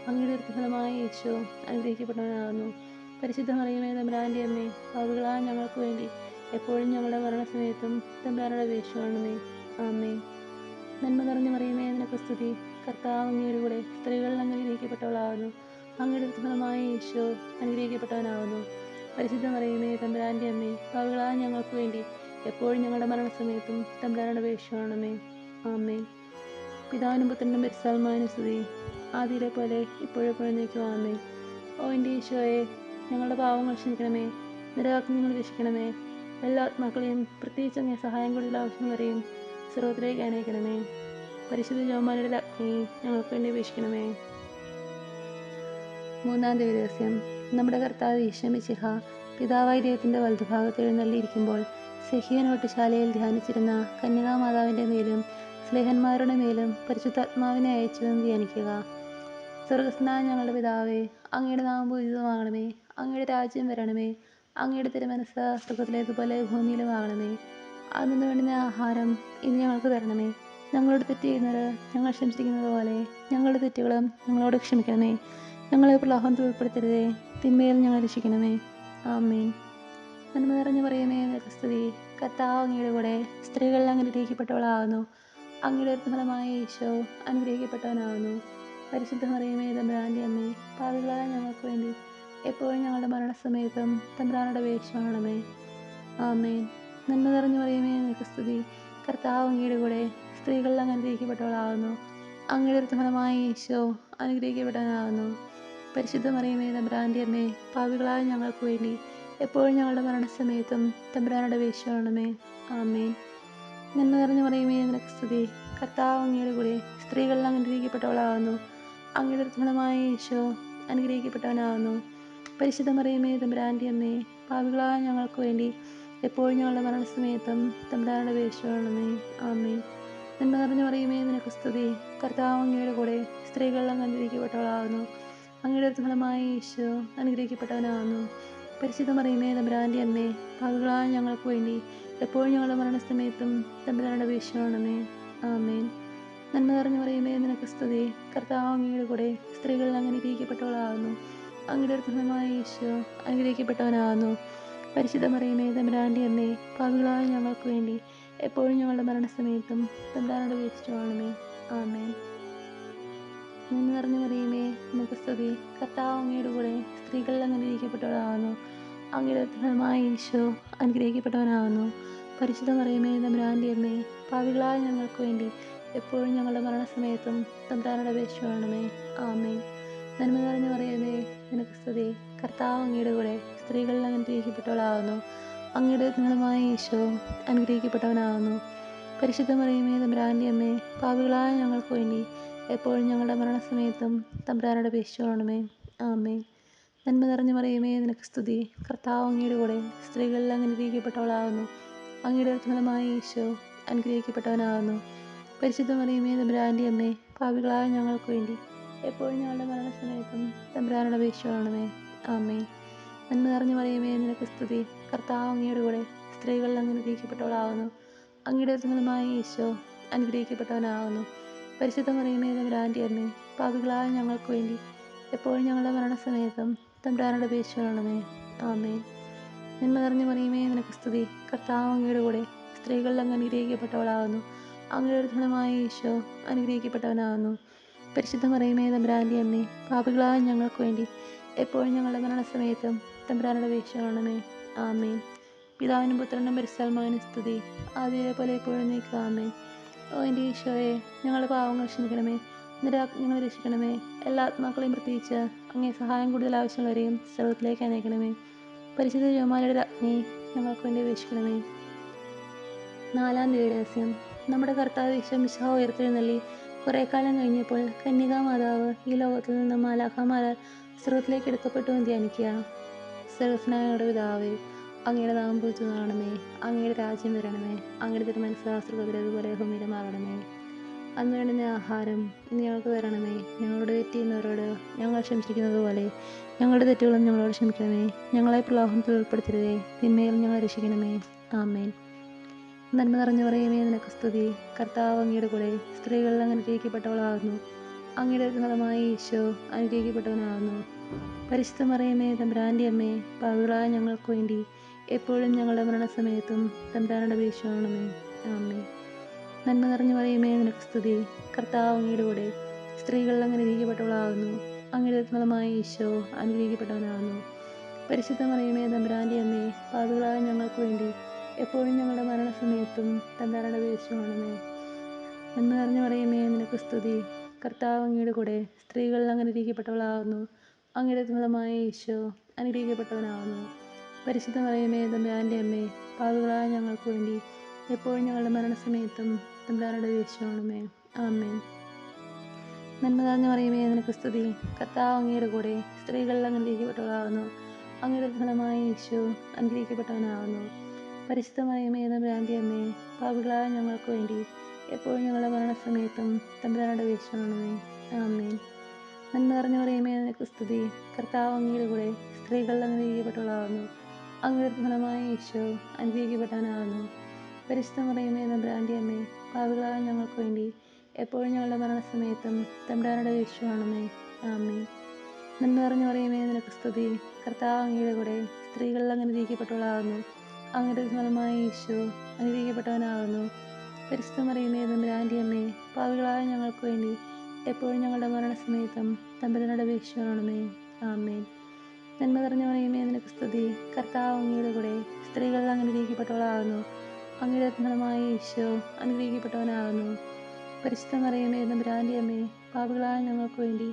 അങ്ങയുടെ ഫലമായ ഈശോ അനുഗ്രഹിക്കപ്പെട്ടവനാകുന്നു. പരിശുദ്ധ മറിയമേ തമ്പുരാൻ്റെ അമ്മേ, പാപികളായ ഞങ്ങൾക്ക് വേണ്ടി എപ്പോഴും ഞങ്ങളുടെ മരണസമയത്തും തമ്പുരാനോട് അപേക്ഷിച്ചുകൊള്ളണമേ. ആമേൻ. നന്മ നിറഞ്ഞ മറിയമേ നിനക്ക് സ്തുതി. കർത്താവ് അങ്ങയുടെ കൂടെ സ്ത്രീകളിൽ അങ്ങ് അനുഗ്രഹിക്കപ്പെട്ടവളാകുന്നു. അങ്ങയുടെ ഫലമായ ഈശോ അനുഗ്രഹിക്കപ്പെട്ടവനാകുന്നു. പരിശുദ്ധ മറിയമേ തമ്പുരാൻ്റെ അമ്മേ, പാപികളായ ഞങ്ങൾക്ക് വേണ്ടി എപ്പോഴും ഞങ്ങളുടെ മരണസമയത്തും തമ്പുരാനോട് അപേക്ഷിക്കണമേ. ആമേൻ. പിതാവിനും പുത്രനും പരിശുദ്ധാത്മാവിനും സ്തുതി. ആദിയിലെ പോലെ ഇപ്പോഴെപ്പോഴും എന്നേക്കും ആമേൻ. ഓ എൻ്റെ ഈശോയെ, ഞങ്ങളുടെ പാവങ്ങൾ ക്ഷമിക്കണമേ, നിരയാജ്ഞകൾ രക്ഷിക്കണമേ. എല്ലാ ആത്മാക്കളെയും പ്രത്യേകിച്ച് അങ്ങേ സഹായം കൂടുതൽ ആവശ്യം വരെയും സ്വർഗ്ഗത്തിലേക്ക് അനയിക്കണമേ. പരിശുദ്ധ ജപമാലയുടെ അഗ്നി ഞങ്ങൾക്ക് വേണ്ടി അപേക്ഷിക്കണമേ. മൂന്നാം ദിവസം നമ്മുടെ കർത്താവ് ഈശോ മിശിഹ പിതാവായ ദൈവത്തിൻ്റെ വലതുഭാഗത്ത് എഴുന്നള്ളിയിരിക്കുമ്പോൾ സെഹിയോനോട്ടുശാലയിൽ ധ്യാനിച്ചിരുന്ന കന്യകാമാതാവിൻ്റെ മേലും സ്ലേഹന്മാരുടെ മേലും പരിശുദ്ധാത്മാവിനെ അയച്ചുവെന്ന് ധ്യാനിക്കുക. സ്വർഗസ്ഥനായ ഞങ്ങളുടെ പിതാവേ, അങ്ങയുടെ നാമം പൂജിതമാകണമേ. അങ്ങയുടെ രാജ്യം വരണമേ. അങ്ങയുടെ തിരുമനസ്സ് സ്വർഗ്ഗത്തിലേതുപോലെ ഭൂമിയിലുമാകണമേ. അന്നു വേണ്ടുന്ന ആഹാരം ഇന്ന് ഞങ്ങൾക്ക് തരണമേ. ഞങ്ങളോട് തെറ്റ് ചെയ്യുന്നത് ഞങ്ങൾ ക്ഷമിച്ചിരിക്കുന്നത് പോലെ ഞങ്ങളുടെ തെറ്റുകളും ഞങ്ങളോട് ക്ഷമിക്കണമേ. ഞങ്ങളെ പ്രലോഭനത്തിൽ ഉൾപ്പെടുത്തരുതേ, തിന്മയിൽ ഞങ്ങൾ രക്ഷിക്കണമേ. ആമേൻ. നന്മ നിറഞ്ഞു പറയുമേ നിനക്ക് സ്തുതി. കർത്താവ് അങ്ങയുടെ കൂടെ സ്ത്രീകളിൽ അങ്ങ് അനുഗ്രഹിക്കപ്പെട്ടവളാകുന്നു. അങ്ങയുടെ ഫലമായ ഈശോ അനുഗ്രഹിക്കപ്പെട്ടവനാകുന്നു. പരിശുദ്ധ മറിയമേ തമ്പുരാൻ്റെ അമ്മേ, പാപികളായ ഞങ്ങൾക്ക് വേണ്ടി എപ്പോഴും ഞങ്ങളുടെ മരണസമയത്തും തമ്പുരാനോട് അപേക്ഷിക്കണമേ. ആമേൻ. നന്മ നിറഞ്ഞു പറയുമേ നിനക്ക് സ്തുതി. കർത്താവ് അങ്ങയുടെ കൂടെ സ്ത്രീകളിൽ അങ്ങ് അനുഗ്രഹിക്കപ്പെട്ടവളാകുന്നു. അങ്ങയുടെ ഫലമായ ഈശോ അനുഗ്രഹിക്കപ്പെട്ടവനാകുന്നു. പരിശുദ്ധ മറിയമേ തമ്പുരാൻ്റെ അമ്മേ, പാപികളായ ഞങ്ങൾക്ക് വേണ്ടി എപ്പോഴും ഞങ്ങളുടെ മരണസമയത്തും തമ്പുരാനോട് അപേക്ഷിക്കണമേ. ആമേൻ. നന്മ നിറഞ്ഞു പറയുമേ നിനക്ക് സ്തുതി. കർത്താവ് അങ്ങയുടെ കൂടെ സ്ത്രീകളിൽ അങ്ങ് അനുഗ്രഹിക്കപ്പെട്ടവളാകുന്നു. അങ്ങയുടെ ഫലമായ ഈശോ അനുഗ്രഹിക്കപ്പെട്ടവനാകുന്നു. പരിശുദ്ധ മറിയമേ തമ്പുരാൻ്റെ അമ്മേ, പാപികളായ ഞങ്ങൾക്ക് വേണ്ടി എപ്പോഴും ഞങ്ങളുടെ മരണസമയത്തും തമ്പുരാനോട് അപേക്ഷിക്കണമേ. ആമേൻ. നന്മ നിറഞ്ഞു പറയുമേ നിനക്ക് സ്തുതി. കർത്താവ് അങ്ങയുടെ കൂടെ സ്ത്രീകളിൽ അങ്ങ് അനുഗ്രഹിക്കപ്പെട്ടവളാകുന്നു. അങ്ങയുടെ ഫലമായ ഈശോ അനുഗ്രഹിക്കപ്പെട്ടവനാകുന്നു. പരിശുദ്ധ മറിയമേ തമ്പുരാൻ്റെ അമ്മേ, പാപികളായ ഞങ്ങൾക്ക് വേണ്ടി എപ്പോഴും ഞങ്ങളുടെ മരണസമയത്തും തമ്പുരാനോട് അപേക്ഷിക്കണമേ. ആമേൻ. നന്മ നിറഞ്ഞു പറയുമേ നിനക്ക് സ്തുതി. കർത്താവ് അങ്ങയുടെ കൂടെ സ്ത്രീകളിൽ അങ്ങ് അനുഗ്രഹിക്കപ്പെട്ടവളാകുന്നു. അങ്ങയുടെ ഫലമായ ഈശോ അനുഗ്രഹിക്കപ്പെട്ടവനാകുന്നു. പരിശുദ്ധ മറിയമേ തമ്പുരാൻ്റെ അമ്മേ, പാപികളായ ഞങ്ങൾക്ക് വേണ്ടി എപ്പോഴും ഞങ്ങളുടെ മരണസമയത്തും തമ്പുരാനോട് അപേക്ഷിക്കണമേ. ആമേൻ. നന്മ നിറഞ്ഞു മറിയമേ നിനക്ക് സ്തുതി. കർത്താവ് അങ്ങയുടെ കൂടെ സ്ത്രീകളിൽ അങ്ങ് അനുഗ്രഹിക്കപ്പെട്ടവളാകുന്നു. അങ്ങയുടെ ഫലമായ ഈശോ അനുഗ്രഹിക്കപ്പെട്ടവനാകുന്നു. പരിശുദ്ധ മറിയമേ തമ്പുരാൻ്റെ അമ്മേ, പാപികളായ ഞങ്ങൾക്ക് വേണ്ടി എപ്പോഴും ഞങ്ങളുടെ മരണസമയത്തും തമ്പുരാനോട് അപേക്ഷിക്കണമേ. ആമേൻ. നന്മ നിറഞ്ഞു മറിയമേ നിനക്ക് സ്തുതി. കർത്താവ് അങ്ങയുടെ കൂടെ സ്ത്രീകളിൽ അങ്ങ് അനുഗ്രഹിക്കപ്പെട്ടവളാകുന്നു. അങ്ങയുടെ ഫലമായ ഈശോ അനുഗ്രഹിക്കപ്പെട്ടവനാകുന്നു. പരിശുദ്ധ മറിയമേ തമ്പുരാൻ്റെ അമ്മേ, പാപികളായ ഞങ്ങൾക്ക് വേണ്ടി എപ്പോഴും ഞങ്ങളുടെ മരണസമയത്തും തമ്പുരാനോട് അപേക്ഷിക്കണമേ. ആമേൻ. നന്മ നിറഞ്ഞു മറിയമേ നിനക്ക് സ്തുതി. കർത്താവ് അങ്ങയുടെ കൂടെ സ്ത്രീകളിൽ അങ്ങ് അനുഗ്രഹിക്കപ്പെട്ടവളാകുന്നു. അങ്ങയുടെ ഫലമായ ഈശോ അനുഗ്രഹിക്കപ്പെട്ടവനാകുന്നു. പരിശുദ്ധ മറിയമേ തമ്പുരാൻ്റെ അമ്മേ, പാപികളായ ഞങ്ങൾക്ക് വേണ്ടി എപ്പോഴും ഞങ്ങളുടെ മരണസമയത്തും തമ്പുരാനോട് അപേക്ഷിക്കണമേ. ആമേൻ. നന്മ നിറഞ്ഞു മറിയമേ നിനക്ക് സ്തുതി. കർത്താവ് അങ്ങയുടെ കൂടെ സ്ത്രീകളിൽ അങ്ങ് അനുഗ്രഹിക്കപ്പെട്ടവളാകുന്നു. അങ്ങയുടെ ഫലമായ ഈശോ അനുഗ്രഹിക്കപ്പെട്ടവനാകുന്നു. പരിശുദ്ധ മറിയമേ തമ്പുരാൻ്റെ അമ്മേ, പാപികളായ ഞങ്ങൾക്ക് വേണ്ടി എപ്പോഴും ഞങ്ങളുടെ മരണസമയത്തും തമ്പുരാനോട് അപേക്ഷിക്കണമേ. ആമേൻ. നന്മ നിറഞ്ഞു മറിയമേ നിനക്ക് സ്തുതി. കർത്താവ് അങ്ങയുടെ കൂടെ സ്ത്രീകളിൽ അങ്ങ് അനുഗ്രഹിക്കപ്പെട്ടവളാകുന്നു. അങ്ങയുടെ ഫലമായ ഈശോ അനുഗ്രഹിക്കപ്പെട്ടവനാകുന്നു. പരിശുദ്ധ മറിയമേ തമ്പുരാൻ്റെ അമ്മേ, പാപികളായ ഞങ്ങൾക്ക് വേണ്ടി എപ്പോഴും ഞങ്ങളുടെ മരണസമയത്തും തമ്പുരാനോട് അപേക്ഷിക്കണമേ. ആമേൻ. പിതാവിനും പുത്രനും പരിശുദ്ധാത്മാവിനും സ്തുതി. ആദ്യത്തെ പോലെ എപ്പോഴും എന്നേക്കും ആമേൻ. ഓ എൻ്റെ ഈശോയെ, ഞങ്ങളുടെ പാവങ്ങൾ ക്ഷമിക്കണമേ, നിരയാജ്ഞകൾ രക്ഷിക്കണമേ. എല്ലാ ആത്മാക്കളെയും പ്രത്യേകിച്ച് അങ്ങേ സഹായം കൂടുതൽ ആവശ്യമുള്ളവരെയും സ്വർഗ്ഗത്തിലേക്ക് അനയിക്കണമേ. പരിശുദ്ധ ജപമാലയുടെ അഗ്നി ഞങ്ങൾക്ക് വേണ്ടി അപേക്ഷിക്കണമേ. നാലാം ദിവസം നമ്മുടെ കർത്താവ് ഈശോ മിശിഹ ഉയർത്തെഴുന്നള്ളി കുറേ കാലം കഴിഞ്ഞപ്പോൾ കന്യകാമാതാവ് ഈ ലോകത്തിൽ നിന്ന് മാലാഖമാരാൽ സ്വർഗ്ഗത്തിലേക്ക് എടുക്കപ്പെട്ടു എന്ന് ധ്യാനിക്കുക. സ്വർഗ്ഗസ്ഥനായ ഞങ്ങളുടെ പിതാവേ, അങ്ങയുടെ നാമം പൂജിതമാകണമേ. അങ്ങയുടെ രാജ്യം വരണമേ. അങ്ങയുടെ തിരുമനസ്സ് സ്വർഗ്ഗത്തിലേതുപോലെ ഭൂമിയിലുമാകണമേ. അന്ന് വേണ്ടുന്ന ആഹാരം ഇന്ന് ഞങ്ങൾക്ക് തരണമേ. ഞങ്ങളോട് തെറ്റ് ചെയ്യുന്നവരോട് ഞങ്ങൾ ക്ഷമിച്ചിരിക്കുന്നത് പോലെ ഞങ്ങളുടെ തെറ്റുകളും ഞങ്ങളോട് ക്ഷമിക്കണമേ. ഞങ്ങളെ പ്രലോഭനത്തിൽ ഉൾപ്പെടുത്തരുതേ, തിന്മയിൽ ഞങ്ങളെ രക്ഷിക്കണമേ. ആമേൻ. നന്മ നിറഞ്ഞു പറയുമേ നിനക്ക് സ്തുതി. കർത്താവ് അങ്ങയുടെ കൂടെ സ്ത്രീകളിൽ അങ്ങ് അനുഗ്രഹിക്കപ്പെട്ടവളാകുന്നു. അങ്ങയുടെ ഫലമായ ഈശോ അനുഗ്രഹിക്കപ്പെട്ടവനാകുന്നു. പരിശുദ്ധ മറിയമേ തമ്പുരാൻ്റെ അമ്മേ, പാപികളായ ഞങ്ങൾക്ക് വേണ്ടി എപ്പോഴും ഞങ്ങളുടെ മരണസമയത്തും തമ്പുരാനോട് അപേക്ഷിക്കണമേ. ആമേൻ. നന്മ നിറഞ്ഞു മറിയമേ നിനക്ക് സ്തുതി. കർത്താവ് അങ്ങയുടെ കൂടെ സ്ത്രീകൾ അനുഗ്രഹിക്കപ്പെട്ടവളാകുന്നു. അങ്ങയുടെ ഫലമായ ഈശോ അനുഗ്രഹിക്കപ്പെട്ടവനാകുന്നു. പരിശുദ്ധ മറിയമേ തമ്പുരാൻ്റെ അമ്മേ, പാപികളായ ഞങ്ങൾക്ക് വേണ്ടി എപ്പോഴും ഞങ്ങളുടെ മരണസമയത്തും തമ്പുരാനോട് അപേക്ഷിച്ചുകൊള്ളണമേ. നന്മ നിറഞ്ഞു മറിയമേ നിനക്ക് സ്തുതി. കർത്താവ് അങ്ങയുടെ കൂടെ സ്ത്രീകൾ അനുഗ്രഹിക്കപ്പെട്ടവളാകുന്നു. അങ്ങയുടെ ഫലമായ ഈശോ അനുഗ്രഹിക്കപ്പെട്ടവനാകുന്നു. പരിശുദ്ധ മറിയമേ തമ്പുരാൻ്റെ അമ്മേ, പാപികളായ ഞങ്ങൾക്ക് വേണ്ടി എപ്പോഴും ഞങ്ങളുടെ മരണസമയത്തും തമ്പുരാനോട് അപേക്ഷിച്ചുകൊള്ളണമേ. ആമേൻ. നന്മ നിറഞ്ഞു മറിയമേ നിനക്ക് സ്തുതി. കർത്താവ് അങ്ങയുടെ കൂടെ സ്ത്രീകൾ അനുഗ്രഹിക്കപ്പെട്ടവളാകുന്നു. അങ്ങയുടെ ഫലമായ ഈശോ അനുഗ്രഹിക്കപ്പെട്ടവനാകുന്നു. പരിശുദ്ധ മറിയമേ തമ്പുരാൻ്റെ അമ്മേ, പാപികളായ ഞങ്ങൾക്ക് വേണ്ടി എപ്പോഴും ഞങ്ങളുടെ മരണസമയത്തും തമ്പുരാനോട് അപേക്ഷിച്ചുകൊള്ളണമേ. ആമേൻ. നന്മ നിറഞ്ഞു മറിയമേ നിനക്ക് സ്തുതി. കർത്താവ് അങ്ങയുടെ കൂടെ സ്ത്രീകൾ അനുഗ്രഹിക്കപ്പെട്ടവളാകുന്നു. അങ്ങയുടെ ഫലമായ ഈശോ അനുഗ്രഹിക്കപ്പെട്ടവനാകുന്നു. പരിശുദ്ധ മറിയമേ തമ്പുരാൻ്റെ അമ്മേ, പാപികളായ ഞങ്ങൾക്ക് വേണ്ടി എപ്പോഴും ഞങ്ങളുടെ മരണസമയത്തും തമ്പുരാനോട് അപേക്ഷിച്ചുകൊള്ളണമേ. ആമേൻ. നന്മ നിറഞ്ഞു മറിയമേ നിനക്ക് സ്തുതി. കർത്താവ് അങ്ങയുടെ കൂടെ സ്ത്രീകൾ അനുഗ്രഹിക്കപ്പെട്ടവളാകുന്നു. അങ്ങയുടെ ഫലമായ ഈശോ അനുഗ്രഹിക്കപ്പെട്ടവനാകുന്നു. പരിശുദ്ധ മറിയമേ തമ്പുരാൻ്റെ അമ്മേ, പാപികളായ ഞങ്ങൾക്ക് വേണ്ടി എപ്പോഴും ഞങ്ങളുടെ മരണസമയത്തും തമ്പുരാനോട് അപേക്ഷിച്ചുകൊള്ളണമേ. ആമേൻ. നന്മ നിറഞ്ഞ മറിയമേ നിനക്ക് സ്തുതി. കർത്താവ് അങ്ങയുടെ കൂടെ സ്ത്രീകൾ അനുഗ്രഹിക്കപ്പെട്ടവളാകുന്നു. അങ്ങയുടെ ഫലമായ ഈശോ അനുഗ്രഹിക്കപ്പെട്ടവനാകുന്നു. പരിശുദ്ധ മറിയമേ തമ്പുരാൻ്റെ അമ്മേ, പാപികളായ ഞങ്ങൾക്ക് വേണ്ടി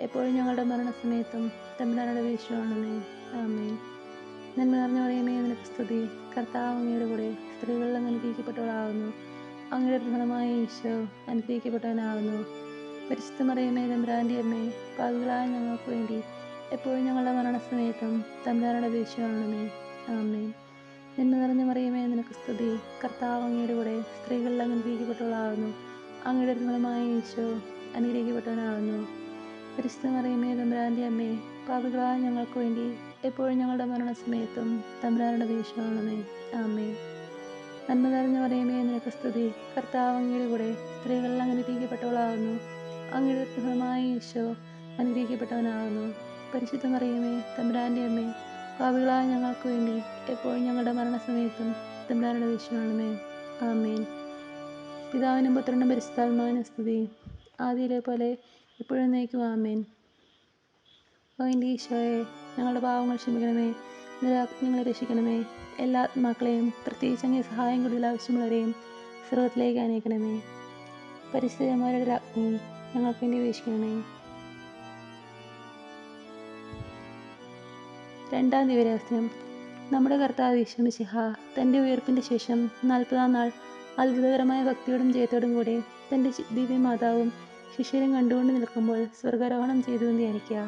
എപ്പോഴും ഞങ്ങളുടെ മരണസമയത്തും തമ്പുരാനോട് അപേക്ഷിച്ചുകൊള്ളണമേ. ആമേൻ. നന്മ നിറഞ്ഞ മറിയമേ നിനക്ക് സ്തുതി. കർത്താവ് അങ്ങയുടെ കൂടെ സ്ത്രീകൾ അനുഗ്രഹിക്കപ്പെട്ടവളാകുന്നു. അങ്ങയുടെ ഫലമായ ഈശോ അനുഗ്രഹിക്കപ്പെട്ടവനാകുന്നു. പരിശുദ്ധ മറിയമേ തമ്പുരാൻ്റെ അമ്മേ, പാപികളായ ഞങ്ങൾക്ക് വേണ്ടി എപ്പോഴും ഞങ്ങളുടെ മരണസമയത്തും തമ്പുരാനോട് അപേക്ഷിച്ചുകൊള്ളണമേ. ആമേൻ. നന്മ നിറഞ്ഞ മറിയമേ നിനക്ക് സ്തുതി. കർത്താവ് അങ്ങയുടെ കൂടെ സ്ത്രീകൾ അനുഗ്രഹിക്കപ്പെട്ടവളാകുന്നു. അങ്ങയുടെ ഫലമായ ഈശോ അനുഗ്രഹിക്കപ്പെട്ടവനാകുന്നു. പരിശുദ്ധ മറിയമേ തമ്പുരാൻ്റെ അമ്മേ, പാപികളായ ഞങ്ങൾക്ക് വേണ്ടി എപ്പോഴും ഞങ്ങളുടെ മരണസമയത്തും തമ്പുരാനോട് അപേക്ഷിച്ചുകൊള്ളണമേ. ആമേൻ. നന്മ നിറഞ്ഞ മറിയമേ നിനക്ക് സ്തുതി. കർത്താവ് അങ്ങയുടെ കൂടെ സ്ത്രീകൾ അനുഗ്രഹിക്കപ്പെട്ടവളാകുന്നു. അങ്ങയുടെ ഫലമായ ഈശോ അനുഗ്രഹിക്കപ്പെട്ടവനാകുന്നു. പരിശുദ്ധ മറിയമേ തമ്പുരാൻ്റെ അമ്മേ, പാപികളായ ഞങ്ങൾക്ക് വേണ്ടി എപ്പോഴും ഞങ്ങളുടെ മരണസമയത്തും തമ്പുരാനോട് അപേക്ഷിച്ചുകൊള്ളണമേ. ആമേൻ. പിതാവിനും പുത്രനും പരിശുദ്ധാത്മാവിനും സ്തുതി. ആദിയിലെ പോലെ ഇപ്പോഴും നയിക്കും. ആമേൻ. ഓ എൻ്റെ ഈശോയെ, ഞങ്ങളുടെ പാവങ്ങൾ ക്ഷമിക്കണമേ. നിരാജ്ഞങ്ങളെ രക്ഷിക്കണമേ. എല്ലാ ആത്മാക്കളെയും, പ്രത്യേകിച്ച് അങ്ങേ സഹായം കൂടുതൽ ആവശ്യമുള്ളവരെയും സ്വർഗ്ഗത്തിലേക്ക് അനയിക്കണമേ. പരിശുദ്ധന്മാരുടെ രാജ്ഞി ഞങ്ങൾക്ക് വേണ്ടി വീക്ഷിക്കണമേ. രണ്ടാം ദിവ്യരഹസ്യം. നമ്മുടെ കർത്താവ് യേശു മിശിഹ തൻ്റെ ഉയർപ്പിൻ്റെ ശേഷം 40-ാം നാൾ അത്ഭുതകരമായ ഭക്തിയോടും ജയത്തോടും കൂടെ തൻ്റെ ദിവ്യമാതാവും ശിഷ്യരും കണ്ടുകൊണ്ട് നിൽക്കുമ്പോൾ സ്വർഗാരോഹണം ചെയ്തു എന്ന് ധ്യാനിക്കുക.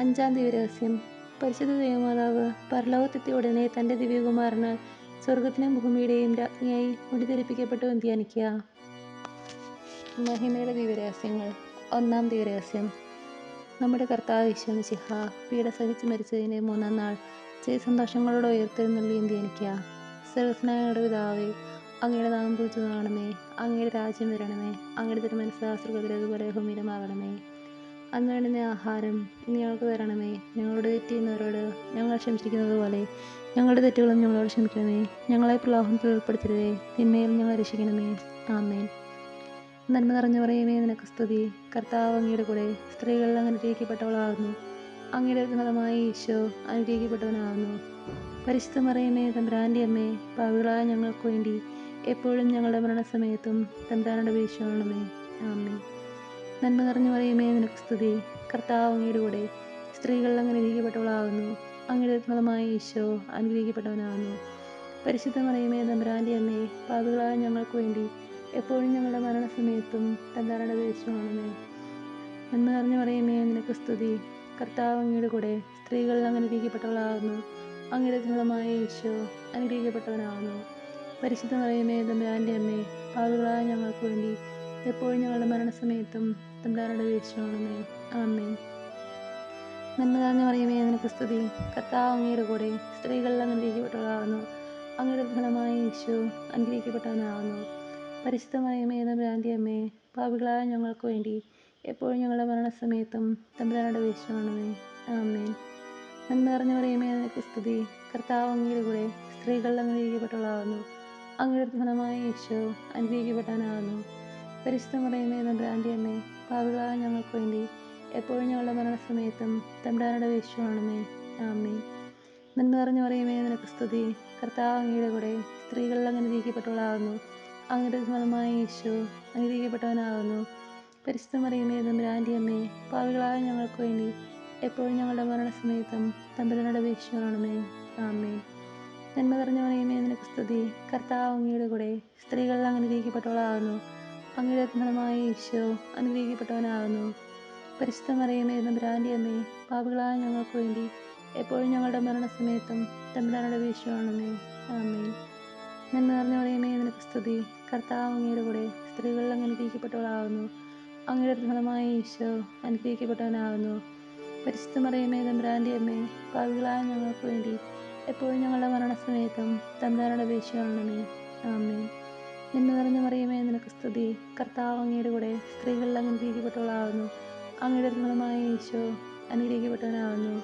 അഞ്ചാം ദിവ്യരഹസ്യം. പരിശുദ്ധ ദൈവമാതാവ് പരലോകത്തെത്തിയ ഉടനെ തൻ്റെ ദിവ്യകുമാരനാൽ സ്വർഗത്തിനും ഭൂമിയുടെയും രാജ്ഞിയായി മുടിധരിപ്പിക്കപ്പെട്ടു എന്ന് ധ്യാനിക്കുക. മഹിമയുടെ ദിവ്യരഹസ്യങ്ങൾ. ഒന്നാം ദിവ്യരഹസ്യം. നമ്മുടെ കർത്താവ് യേശു മിശിഹ പീഡ സഹിച്ച് മരിച്ചതിൻ്റെ 3-ാം നാൾ ജയസന്തോഷങ്ങളോടെ ഉയർത്തെഴുന്നള്ളി എന്ന് ധ്യാനിക്കുക. സ്വർഗ്ഗസ്ഥനായ ഞങ്ങളുടെ പിതാവേ, അങ്ങയുടെ നാമം പൂജിതമാകണമേ. അങ്ങയുടെ രാജ്യം വരണമേ. അങ്ങയുടെ തിരുമനസ്സ് സ്വർഗ്ഗത്തിലേതുപോലെ ഭൂമിയിലുമാകണമേ. അന്ന് വേണ്ടുന്ന ആഹാരം ഇനി ഞങ്ങൾക്ക് തരണമേ. ഞങ്ങളോട് തെറ്റ് ചെയ്യുന്നവരോട് ഞങ്ങൾ ക്ഷമിച്ചിരിക്കുന്നത് പോലെ ഞങ്ങളുടെ തെറ്റുകളും ഞങ്ങളോട് ക്ഷമിക്കണമേ. ഞങ്ങളെ പ്രലോഭനത്തിൽ ഉൾപ്പെടുത്തരുതേ, തിന്മയിൽ ഞങ്ങളെ രക്ഷിക്കണമേ. ആമേൻ. നന്മ നിറഞ്ഞു മറിയമേ നിനക്ക് സ്തുതി. കർത്താവ് അങ്ങയുടെ കൂടെ സ്ത്രീകൾ അനുഗ്രഹിക്കപ്പെട്ടവളാകുന്നു. അങ്ങയുടെ ഫലമായ ഈശോ അനുഗ്രഹിക്കപ്പെട്ടവനാകുന്നു. പരിശുദ്ധ മറിയമേ തമ്പുരാൻ്റെ അമ്മേ, പാപികളായ ഞങ്ങൾക്ക് വേണ്ടി എപ്പോഴും ഞങ്ങളുടെ മരണസമയത്തും തമ്പുരാനോട് അപേക്ഷിച്ചുകൊള്ളണമേ. ആമേൻ. നന്മ നിറഞ്ഞു മറിയമേ നിനക്ക് സ്തുതി. കർത്താവ് അങ്ങയുടെ കൂടെ സ്ത്രീകൾ അനുഗ്രഹിക്കപ്പെട്ടവളാകുന്നു. അങ്ങയുടെ ഫലമായ ഈശോ അനുഗ്രഹിക്കപ്പെട്ടവനാകുന്നു. പരിശുദ്ധ മറിയമേ തമ്പുരാൻ്റെ അമ്മേ, പാപികളായ ഞങ്ങൾക്ക് വേണ്ടി എപ്പോഴും ഞങ്ങളുടെ മരണസമയത്തും തമ്പുരാനോട് അപേക്ഷിച്ചുകൊള്ളണമേ. നന്മ നിറഞ്ഞു മറിയമേ നിനക്ക് സ്തുതി. കർത്താവ് അങ്ങയുടെ കൂടെ സ്ത്രീകൾ അനുഗ്രഹിക്കപ്പെട്ടവളാകുന്നു. അങ്ങയുടെ ഫലമായ ഈശോ അനുഗ്രഹിക്കപ്പെട്ടവനാകുന്നു. പരിശുദ്ധ മറിയമേ തമ്പുരാൻ്റെ അമ്മേ, പാപികളായ ഞങ്ങൾക്ക് വേണ്ടി എപ്പോഴും ഞങ്ങളുടെ മരണസമയത്തും തമ്പുരാനോട് അപേക്ഷിച്ചുകൊള്ളണമേ. ആമേൻ. നന്മ നിറഞ്ഞ മറിയമേ നിനക്ക് സ്തുതി. കർത്താവ് അങ്ങയുടെ കൂടെ സ്ത്രീകൾ അനുഗ്രഹിക്കപ്പെട്ടവളാകുന്നു. അങ്ങയുടെ ഫലമായ ഈശോ അനുഗ്രഹിക്കപ്പെട്ടവനാകുന്നു. പരിശുദ്ധ മറിയമേ തമ്പുരാൻ്റെ അമ്മേ, പാപികളായ ഞങ്ങൾക്ക് വേണ്ടി എപ്പോഴും ഞങ്ങളുടെ മരണസമയത്തും തമ്പുരാനോട് അപേക്ഷിച്ചുകൊള്ളണമേ. ആമേൻ. നന്മ നിറഞ്ഞ മറിയമേ നിനക്ക് സ്തുതി. കർത്താവ് അങ്ങയുടെ കൂടെ സ്ത്രീകൾ അനുഗ്രഹിക്കപ്പെട്ടവളാകുന്നു. അങ്ങയുടെ ഫലമായ ഈശോ അനുഗ്രഹിക്കപ്പെട്ടവനാകുന്നു. പരിശുദ്ധ മറിയമേ തമ്പുരാൻ്റെ അമ്മേ, പാപികളായ ഞങ്ങൾക്ക് വേണ്ടി എപ്പോഴും ഞങ്ങളുടെ മരണസമയത്തും തമ്പുരാനോട് അപേക്ഷിച്ചുകൊള്ളണമേ. ആമേൻ. നന്മ നിറഞ്ഞ മറിയമേ, നിനക്ക് സ്തുതി. കർത്താവ് അങ്ങയുടെ കൂടെ സ്ത്രീകളിൽ അങ്ങ് അനുഗ്രഹിക്കപ്പെട്ടവളാകുന്നു. അങ്ങയുടെ ഫലമായ ഈശോ അനുഗ്രഹിക്കപ്പെട്ടവനാകുന്നു. പരിശുദ്ധ മറിയമേ തമ്പുരാൻ്റെ അമ്മേ, പാപികളായ ഞങ്ങൾക്ക് വേണ്ടി എപ്പോഴും ഞങ്ങളുടെ മരണസമയത്തും തമ്പുരാനോട് അപേക്ഷിച്ചുകൊള്ളണമേ. ആമേൻ. നന്മ നിറഞ്ഞ മറിയമേ, നിനക്ക് സ്തുതി. കർത്താവ് അങ്ങയുടെ കൂടെ സ്ത്രീകളിൽ അങ്ങ് അനുഗ്രഹിക്കപ്പെട്ടവളാകുന്നു. അങ്ങയുടെ ഫലമായ ഈശോ അനുഗ്രഹിക്കപ്പെട്ടവനാകുന്നു. പരിശുദ്ധ മറിയമേ തമ്പുരാൻ്റെ അമ്മേ, പാപികളായ ഞങ്ങൾക്ക് വേണ്ടി എപ്പോഴും ഞങ്ങളുടെ മരണസമയത്തും തമ്പുരാനോട് അപേക്ഷിച്ചുകൊള്ളണമേ. ആമേൻ. നന്മ നിറഞ്ഞ മറിയമേ, നിനക്ക് സ്തുതി. കർത്താവ് അങ്ങയുടെ കൂടെ സ്ത്രീകളിൽ അങ്ങ് അനുഗ്രഹിക്കപ്പെട്ടവളാകുന്നു. അങ്ങയുടെ ഫലമായ ഈശോ അനുഗ്രഹിക്കപ്പെട്ടവനാകുന്നു. പരിശുദ്ധ മറിയമേ തമ്പുരാൻ്റെ അമ്മേ, പാപികളായ ഞങ്ങൾക്ക് വേണ്ടി എപ്പോഴും ഞങ്ങളുടെ മരണസമയത്തും തമ്പുരാനോട് അപേക്ഷിച്ചുകൊള്ളണമേ. ആമേൻ. നന്മ നിറഞ്ഞ മറിയമേ, നിനക്ക് സ്തുതി. കർത്താവ് അങ്ങയുടെ കൂടെ സ്ത്രീകളിൽ അങ്ങ് അനുഗ്രഹിക്കപ്പെട്ടവളാകുന്നു. അങ്ങയുടെ ഫലമായ ഈശോ അനുഗ്രഹിക്കപ്പെട്ടവനാകുന്നു.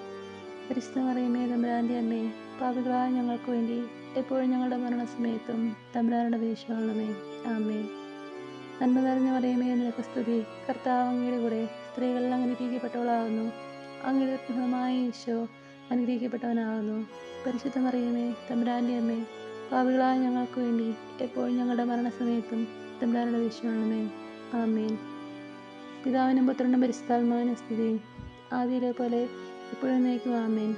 പരിശുദ്ധ മറിയമേ തമ്പുരാൻ്റെ അമ്മേ, പാപികളായ ഞങ്ങൾക്ക് വേണ്ടി എപ്പോഴും ഞങ്ങളുടെ മരണസമയത്തും തമ്പുരാനോട് അപേക്ഷിച്ചുകൊള്ളണമേ. ആമേൻ. നന്മ നിറഞ്ഞ മറിയമേ, നിനക്ക് സ്തുതി. കർത്താവ് അങ്ങയുടെ കൂടെ സ്ത്രീകളിൽ അങ്ങ് അനുഗ്രഹിക്കപ്പെട്ടവളാകുന്നു. അങ്ങയുടെ ഫലമായ ഈശോ അനുഗ്രഹിക്കപ്പെട്ടവനാകുന്നു. പരിശുദ്ധ മറിയമേ തമ്പുരാൻ്റെ അമ്മേ, പാപികളായ ഞങ്ങൾക്ക് വേണ്ടി എപ്പോഴും ഞങ്ങളുടെ മരണസമയത്തും തമ്പുരാനോട് അപേക്ഷിച്ചുകൊള്ളണമേ. ആമേൻ. പിതാവിനും പുത്രനും പരിശുദ്ധാത്മാവിനും സ്തുതി. ആദിയിലെ പോലെ ഇപ്പോഴും എന്നേക്കും. ആമേൻ.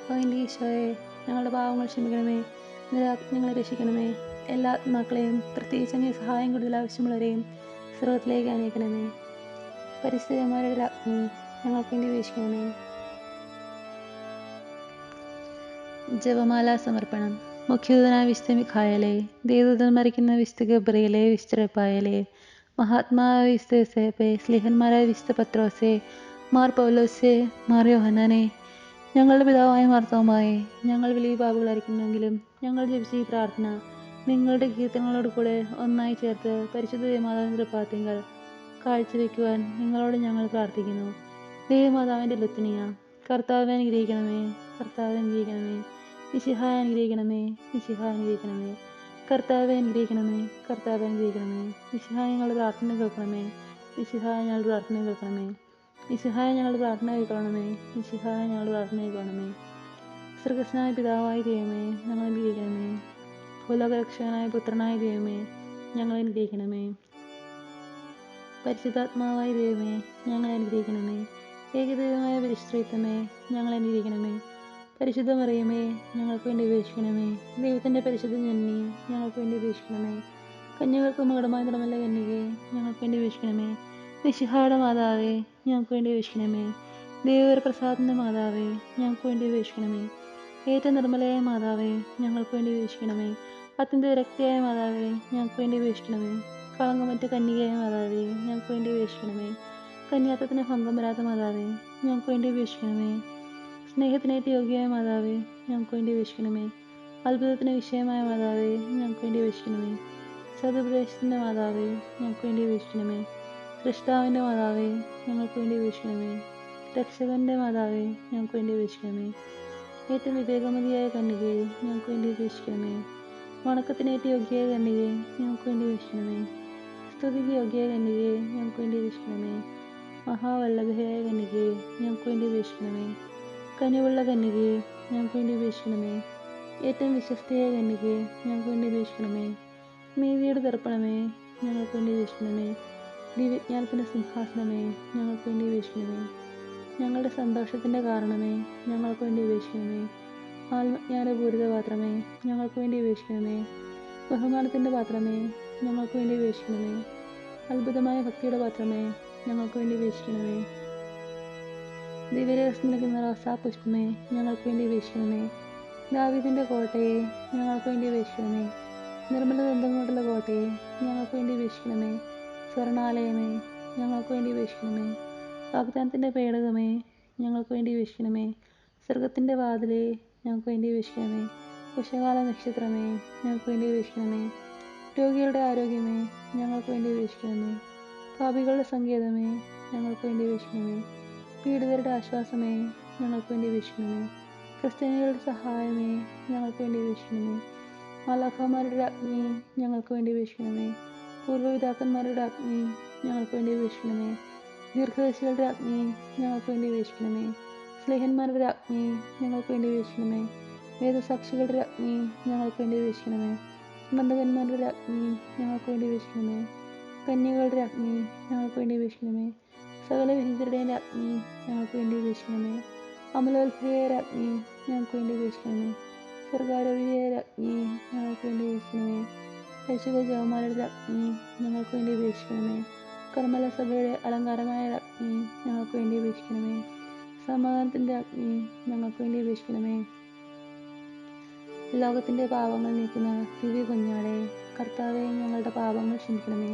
ഓ എൻ്റെ ഈശോയെ, ഞങ്ങളുടെ പാവങ്ങൾ ക്ഷമിക്കണമേ. ഞങ്ങളെ രക്ഷിക്കണമേ. എല്ലാ ആത്മാക്കളെയും, പ്രത്യേകിച്ച് അങ്ങേ സഹായം കൂടുതൽ ആവശ്യമുള്ളവരെയും സ്വർഗ്ഗത്തിലേക്ക് അനയിക്കണമേ. പരിസ്ഥിതിമാരുടെ രാജ്ഞി, ഞങ്ങൾക്ക് വേണ്ടി വീക്ഷിക്കണമേ. ജപമാല സമർപ്പണം. മുഖ്യദൂതനായ വിശുദ്ധ മിഖായേലേ, ദേവദൂതൻ മരിക്കുന്ന വിശുദ്ധ ഗബ്രിയേലേ, വിശുദ്ധ റഫായേലേ, മഹാത്മാവായ വിശുദ്ധ യോസേപ്പേ, സ്ലീഹന്മാരായ വിശുദ്ധ പത്രോസേ, മാർ പൗലോസേ, മാർ യോഹന്നാനേ, ഞങ്ങളുടെ പിതാവായ മാർത്തോമായേ, ഞങ്ങൾ വലിയ പാപികളായിരിക്കുന്നെങ്കിലും ഞങ്ങൾ ജപിച്ച ഈ പ്രാർത്ഥന നിങ്ങളുടെ കീർത്തനങ്ങളോട് കൂടെ ഒന്നായി ചേർത്ത് പരിശുദ്ധ ദേവമാതാവിൻ്റെ തൃപ്പാദത്തിങ്കൽ കാഴ്ചവെക്കുവാൻ നിങ്ങളോട് ഞങ്ങൾ പ്രാർത്ഥിക്കുന്നു. ദേവമാതാവിൻ്റെ ലുത്തിനിയ, കർത്താവെ അനുഗ്രഹിക്കണമേ, കർത്താവെ അനുഗ്രഹിക്കണമേ. മിശിഹായെ അനുഗ്രഹിക്കണമേ, മിശിഹായെ അനുഗ്രഹിക്കണമേ. കർത്താവെ അനുഗ്രഹിക്കണമേ, കർത്താവെ അനുഗ്രഹിക്കണമേ. മിശിഹായെ ഞങ്ങളുടെ പ്രാർത്ഥന കേൾക്കണമേ, മിശിഹായെ ഞങ്ങളുടെ പ്രാർത്ഥന കേൾക്കണമേ. മിശിഹായെ ഞങ്ങളുടെ പ്രാർത്ഥന കേൾക്കണമേ, മിശിഹായെ ഞങ്ങളുടെ പ്രാർത്ഥന കേൾക്കണമേ. സ്വർഗ്ഗസ്ഥനായ പിതാവായ ദൈവമേ, ഞങ്ങൾ അനുഗ്രഹിക്കണമേ. ഭൂലോകരക്ഷകനായ പുത്രനായ ദൈവമേ, ഞങ്ങൾ അനുഗ്രഹിക്കണമേ. പരിശുദ്ധാത്മാവായ ദൈവമേ, ഞങ്ങളെ അനുഗ്രഹിക്കണമേ. ഏകദൈവമായ പരിശുദ്ധമേ, ഞങ്ങളെ അനുഗ്രഹിക്കണമേ. പരിശുദ്ധ മറിയമേ, ഞങ്ങൾക്ക് വേണ്ടി അപേക്ഷിക്കണമേ. ദൈവത്തിൻ്റെ പരിശുദ്ധ ജനനി, ഞങ്ങൾക്ക് വേണ്ടി അപേക്ഷിക്കണമേ. കന്യകൾക്ക് മകുടമായ നടമല്ല കന്യകേ, ഞങ്ങൾക്ക് വേണ്ടി അപേക്ഷിക്കണമേ. മിശിഹായുടെ മാതാവേ, ഞങ്ങൾക്ക് വേണ്ടി അപേക്ഷിക്കണമേ. ദൈവപ്രസാദത്തിൻ്റെ മാതാവേ, ഞങ്ങൾക്ക് വേണ്ടി അപേക്ഷിക്കണമേ. ഏറ്റവും നിർമ്മലയായ മാതാവേ, ഞങ്ങൾക്ക് വേണ്ടി അപേക്ഷിക്കണമേ. അത്യന്ത വിരക്തിയായ മാതാവേ, ഞങ്ങൾക്ക് വേണ്ടി അപേക്ഷിക്കണമേ. കളങ്കമറ്റ കന്യകയായ മാതാവേ, ഞങ്ങൾക്ക് വേണ്ടി അപേക്ഷിക്കണമേ. കന്യാത്വത്തിന് ഭംഗം വരാത്ത മാതാവേ, ഞങ്ങൾക്ക് വേണ്ടി അപേക്ഷിക്കണമേ. സ്നേഹത്തിനേറ്റ് യോഗ്യയായ മാതാവേ, ഞങ്ങൾക്ക് വേണ്ടി അപേക്ഷിക്കണമേ. അത്ഭുതത്തിന് വിഷയമായ മാതാവേ, ഞങ്ങൾക്ക് വേണ്ടി അപേക്ഷിക്കണമേ. സതുപദേശത്തിൻ്റെ മാതാവേ, ഞങ്ങൾക്ക് വേണ്ടി അപേക്ഷിക്കണമേ. സൃഷ്ടാവിൻ്റെ മാതാവേ, ഞങ്ങൾക്ക് വേണ്ടി അപേക്ഷിക്കണമേ. രക്ഷകൻ്റെ മാതാവേ, ഞങ്ങൾക്ക് വേണ്ടി അപേക്ഷിക്കണമേ. ഏറ്റവും വിവേകമതിയായ കന്യകയെ, ഞങ്ങൾക്ക് വേണ്ടി അപേക്ഷിക്കണമേ. വണക്കത്തിനേറ്റ് യോഗ്യയായ കന്യകയെ, ഞങ്ങൾക്ക് വേണ്ടി അപേക്ഷിക്കണമേ. സ്തുതിക്ക് യോഗ്യയായ കന്യകയെ, ഞങ്ങൾക്ക് വേണ്ടി അപേക്ഷിക്കണമേ. മഹാവല്ലഭയായ കന്യകയെ, ഞങ്ങൾക്ക് വേണ്ടി അപേക്ഷിക്കണമേ. കനിവുള്ള കന്യകയെ, ഞങ്ങൾക്ക് വേണ്ടി അപേക്ഷിക്കണമേ. ഏറ്റവും വിശ്വസ്തയായ കന്യകയെ, ഞങ്ങൾക്ക് വേണ്ടി അപേക്ഷിക്കണമേ. നീതിയുടെ ദർപ്പണമേ, ഞങ്ങൾക്ക് വേണ്ടി അപേക്ഷിക്കണമേ. ദിവ്യജ്ഞാനത്തിൻ്റെ സിംഹാസനമേ, ഞങ്ങൾക്ക് വേണ്ടി അപേക്ഷിക്കണമേ. ഞങ്ങളുടെ സന്തോഷത്തിൻ്റെ കാരണമേ, ഞങ്ങൾക്ക് വേണ്ടി അപേക്ഷിക്കണമേ. ആത്മജ്ഞാനപൂരിത പാത്രമേ, ഞങ്ങൾക്ക് വേണ്ടി അപേക്ഷിക്കണമേ. ബഹുമാനത്തിൻ്റെ പാത്രമേ, ഞങ്ങൾക്ക് വേണ്ടി അപേക്ഷിക്കണമേ. അത്ഭുതമായ ഭക്തിയുടെ പാത്രമേ, ഞങ്ങൾക്ക് വേണ്ടി അപേക്ഷിക്കണമേ. ദിവ്യരഹസ്യം നൽകുന്ന റോസാപുഷ്പമേ, ഞങ്ങൾക്ക് വേണ്ടി അപേക്ഷിക്കണമേ. ദാവീദിൻ്റെ കോട്ടയെ, ഞങ്ങൾക്ക് വേണ്ടി അപേക്ഷിക്കണമേ. നിർമ്മല ദന്തം കൊണ്ടുള്ള കോട്ടയെ, ഞങ്ങൾക്ക് വേണ്ടി അപേക്ഷിക്കണമേ. സ്വർണാലയമേ, ഞങ്ങൾക്ക് വേണ്ടി അപേക്ഷിക്കണമേ. വാഗ്ദാനത്തിൻ്റെ പേടകമേ, ഞങ്ങൾക്ക് വേണ്ടി അപേക്ഷിക്കണമേ. സ്വർഗത്തിൻ്റെ വാതിലേ, ഞങ്ങൾക്ക് വേണ്ടി അപേക്ഷിക്കണമേ. ഉഷകാല നക്ഷത്രമേ, ഞങ്ങൾക്ക് വേണ്ടി അപേക്ഷിക്കണമേ. രോഗികളുടെ ആരോഗ്യമേ, ഞങ്ങൾക്ക് വേണ്ടി അപേക്ഷിക്കണമേ. പാപികളുടെ സങ്കേതമേ, ഞങ്ങൾക്ക് വേണ്ടി അപേക്ഷിക്കണമേ. പീഡിതരുടെ ആശ്വാസമേ, ഞങ്ങൾക്ക് വേണ്ടി അപേക്ഷിക്കണമേ. ക്രിസ്ത്യാനികളുടെ സഹായമേ, ഞങ്ങൾക്ക് വേണ്ടി അപേക്ഷിക്കണമേ. മാലാഖമാരുടെ രാജ്ഞി ഞങ്ങൾക്ക് വേണ്ടി അപേക്ഷിക്കണമേ. പൂർവ്വപിതാക്കന്മാരുടെ രാജ്ഞി ഞങ്ങൾക്ക് വേണ്ടി അപേക്ഷിക്കണമേ. ദീർഘദർശികളുടെ രാജ്ഞി ഞങ്ങൾക്ക് വേണ്ടി അപേക്ഷിക്കണമേ. സ്ലേഹന്മാരുടെ രാജ്ഞി ഞങ്ങൾക്ക് വേണ്ടി അപേക്ഷിക്കണമേ. വേദസാക്ഷികളുടെ രാജ്ഞി ഞങ്ങൾക്ക് വേണ്ടി അപേക്ഷിക്കണമേ. ബന്ധകന്മാരുടെ രാജ്ഞി ഞങ്ങൾക്ക് വേണ്ടി അപേക്ഷിക്കണമേ. കന്യകളുടെ രാജ്ഞി ഞങ്ങൾക്ക് വേണ്ടി അപേക്ഷിക്കണമേ. സകല വിഹിതരുടെയും രാജ്ഞി ഞങ്ങൾക്ക് വേണ്ടി അപേക്ഷിക്കണമേ. അമലോത്ഭവയായ രാജ്ഞി ഞങ്ങൾക്ക് വേണ്ടി അപേക്ഷിക്കണമേ. സർഗാരോപിതയായ രാജ്ഞി ഞങ്ങൾക്ക് വേണ്ടി അപേക്ഷിക്കണമേ. പരിശുദ്ധ ജവമാരുടെ രാജ്ഞി ഞങ്ങൾക്ക് വേണ്ടി അപേക്ഷിക്കണമേ. കർമ്മല സഭയുടെ അലങ്കാരമായ രാജ്ഞി ഞങ്ങൾക്ക് വേണ്ടി അപേക്ഷിക്കണമേ. സമാധാനത്തിൻ്റെ രാജ്ഞി ഞങ്ങൾക്ക് വേണ്ടി അപേക്ഷിക്കണമേ. ലോകത്തിൻ്റെ പാപങ്ങൾ നീക്കുന്ന ദിവ്യ കുഞ്ഞാടെ, കർത്താവെ ഞങ്ങളുടെ പാപങ്ങൾ ക്ഷമിക്കണമേ.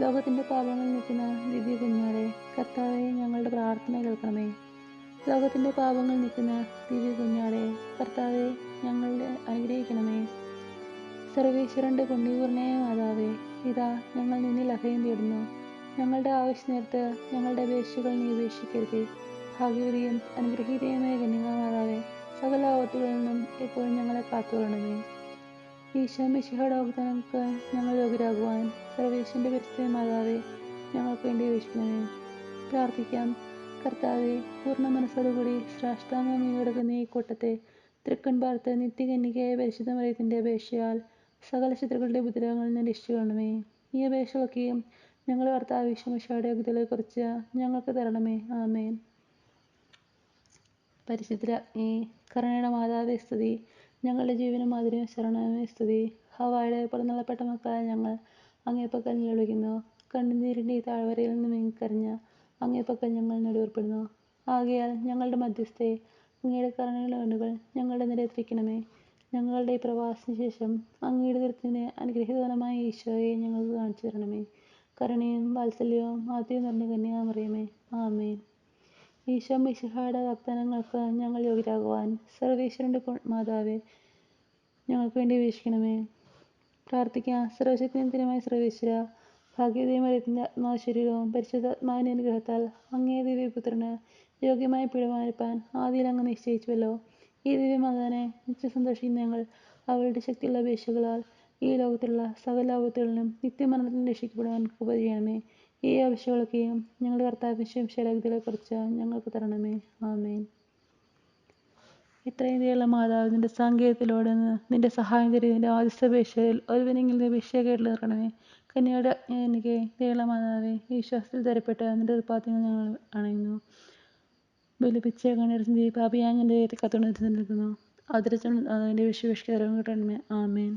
ലോകത്തിൻ്റെ പാപങ്ങൾ നീക്കുന്ന ദിവ്യ കുഞ്ഞാടെ, കർത്താവെ ഞങ്ങളുടെ പ്രാർത്ഥന കേൾക്കണമേ. ലോകത്തിൻ്റെ പാപങ്ങൾ നീക്കുന്ന ദിവ്യ കുഞ്ഞാടെ, കർത്താവെ ഞങ്ങളുടെ അനുഗ്രഹിക്കണമേ. സർവേശ്വരൻ്റെ പുണ്യപൂർണ്ണയായ മാതാവേ, ഇതാ ഞങ്ങൾ നിന്നിൽ അഭയം തേടുന്നു. ഞങ്ങളുടെ ആവശ്യനേരത്ത് ഞങ്ങളുടെ അപേക്ഷകൾ നീ ഉപേക്ഷിക്കരുതേ. ഭാഗ്യവതിയും അനുഗ്രഹീതയുമായ കന്യകാമാതാവേ, സകല ആപത്തുകളിൽ നിന്നും എപ്പോഴും ഞങ്ങളെ കാത്തുകൊള്ളണമേ. ഈശോ മിശിഹായുടെ വാഗ്ദാനങ്ങൾക്ക് ഞങ്ങൾ യോഗ്യരാകുവാൻ സർവേശ്വരൻ്റെ പരിശുദ്ധ മാതാവേ, ഞങ്ങൾക്ക് വേണ്ടി അപേക്ഷിക്കണമേ. പ്രാർത്ഥിക്കാം. കർത്താവെ, പൂർണ്ണ മനസ്സോടുകൂടി സാഷ്ടാംഗം കീഴടക്കുന്ന ഈ കൂട്ടത്തെ തൃക്കൺ പാർത്ത് നിത്യകന്യകയായ പരിശുദ്ധ മറിയത്തിൻ്റെ അപേക്ഷയാൽ സകല ശത്രുക്കളുടെ ഉപദ്രവങ്ങളിൽ നിന്ന് രക്ഷിക്കണമേ. ഈ അപേക്ഷകളൊക്കെയും ഞങ്ങളുടെ കർത്താവ് ഈശോ മിശിഹായുടെ യോഗ്യതകളെക്കുറിച്ച് ഞങ്ങൾക്ക് തരണമേ. ആമേൻ. പരിശുദ്ധ രാജ്ഞി, കരുണയുടെ മാതാവേ സ്തുതി. ഞങ്ങളുടെ ജീവനും മാധുര്യവും ശരണമേ സ്തുതി. ഹവ്വായുടെ പുറന്തള്ളപ്പെട്ട മക്കളായ ഞങ്ങൾ അങ്ങേപ്പക്കൽ നിലവിളിക്കുന്നു. കണ്ണുനീരിൻ്റെ ഈ താഴ്വരയിൽ നിന്ന് നീങ്ങിക്കരഞ്ഞ അങ്ങേപ്പക്കൽ ഞങ്ങൾ നെടുവേർപ്പെടുന്നു. ആകയാൽ ഞങ്ങളുടെ മധ്യസ്ഥയെ, അങ്ങയുടെ കരുണയുള്ള കണ്ണുകൾ ഞങ്ങളുടെ നിരത്തിരിക്കണമേ. ഞങ്ങളുടെ ഈ പ്രവാസത്തിന് ശേഷം അങ്ങയുടെ ദുരിതത്തിന് അനുഗ്രഹീതവനമായ ഈശോയെ ഞങ്ങൾക്ക് കാണിച്ചു തരണമേ. കരുണയും വാത്സല്യവും ആദ്യം നിറഞ്ഞ കന്യകാമറിയമേ, ആമേൻ. ഈശോ മിശിഹായുടെ വാഗ്ദാനങ്ങൾക്ക് ഞങ്ങൾ യോഗ്യരാകുവാൻ സർവേശ്വരൻ്റെ മാതാവേ, ഞങ്ങൾക്ക് വേണ്ടി അപേക്ഷിക്കണമേ. പ്രാർത്ഥിക്കാം. സർവശക്തിനിത്യമായ സർവേശ്വര, ഭാഗ്യവതിയും മറിയത്തിൻ്റെ ആത്മാവ് ശരീരവും പരിശുദ്ധാത്മാവിൻ്റെ അനുഗ്രഹത്താൽ അങ്ങേ ദിവ്യപുത്രന് യോഗ്യമായ പീഡമാനിപ്പാൻ ആദിയിൽ അങ്ങ് നിശ്ചയിച്ചുവല്ലോ. ഈ ദിവ്യമാതാവിനെ നിത്യം സന്തോഷിക്കുന്ന ഞങ്ങൾ അവളുടെ ശക്തിയുള്ള അപേക്ഷകളാൽ ഈ ലോകത്തിലുള്ള സകല ആപത്തുകളിലും നിത്യമരണത്തിൽ രക്ഷിക്കപ്പെടുവാൻ കൃപ ചെയ്യണമേ. ഈ അപേക്ഷകളൊക്കെയും ഞങ്ങളുടെ കർത്താവിന്റെ ശക്തികളെക്കുറിച്ച് ഞങ്ങൾക്ക് തരണമേ. ആമേൻ. ഇത്രയും ദയുള്ള മാതാവ്, നിന്റെ സാങ്കേതികത്തിലൂടെ നിന്റെ സഹായം തരും. നിന്റെ ആദ്യത്തെ അപേക്ഷയിൽ ഒരുവനെങ്കിലും അപേക്ഷ കേട്ട് തീർക്കണമേ. കന്യയുടെ എനിക്ക് ദയുള്ള മാതാവേ, ഈ വിശ്വാസത്തിൽ തരപ്പെട്ട് നിന്റെ ഉൽപ്പാദനങ്ങൾ ഞങ്ങൾ അണയുന്നു. ബലിപ്പിച്ച കണ്ണീർസിന്റെ പാപിയാങ്ങിന്റെ കത്തുണർത്തി നിൽക്കുന്നു. അതിന്റെ വിശ്വവിഷ്കരം കിട്ടണമേ. ആമേൻ.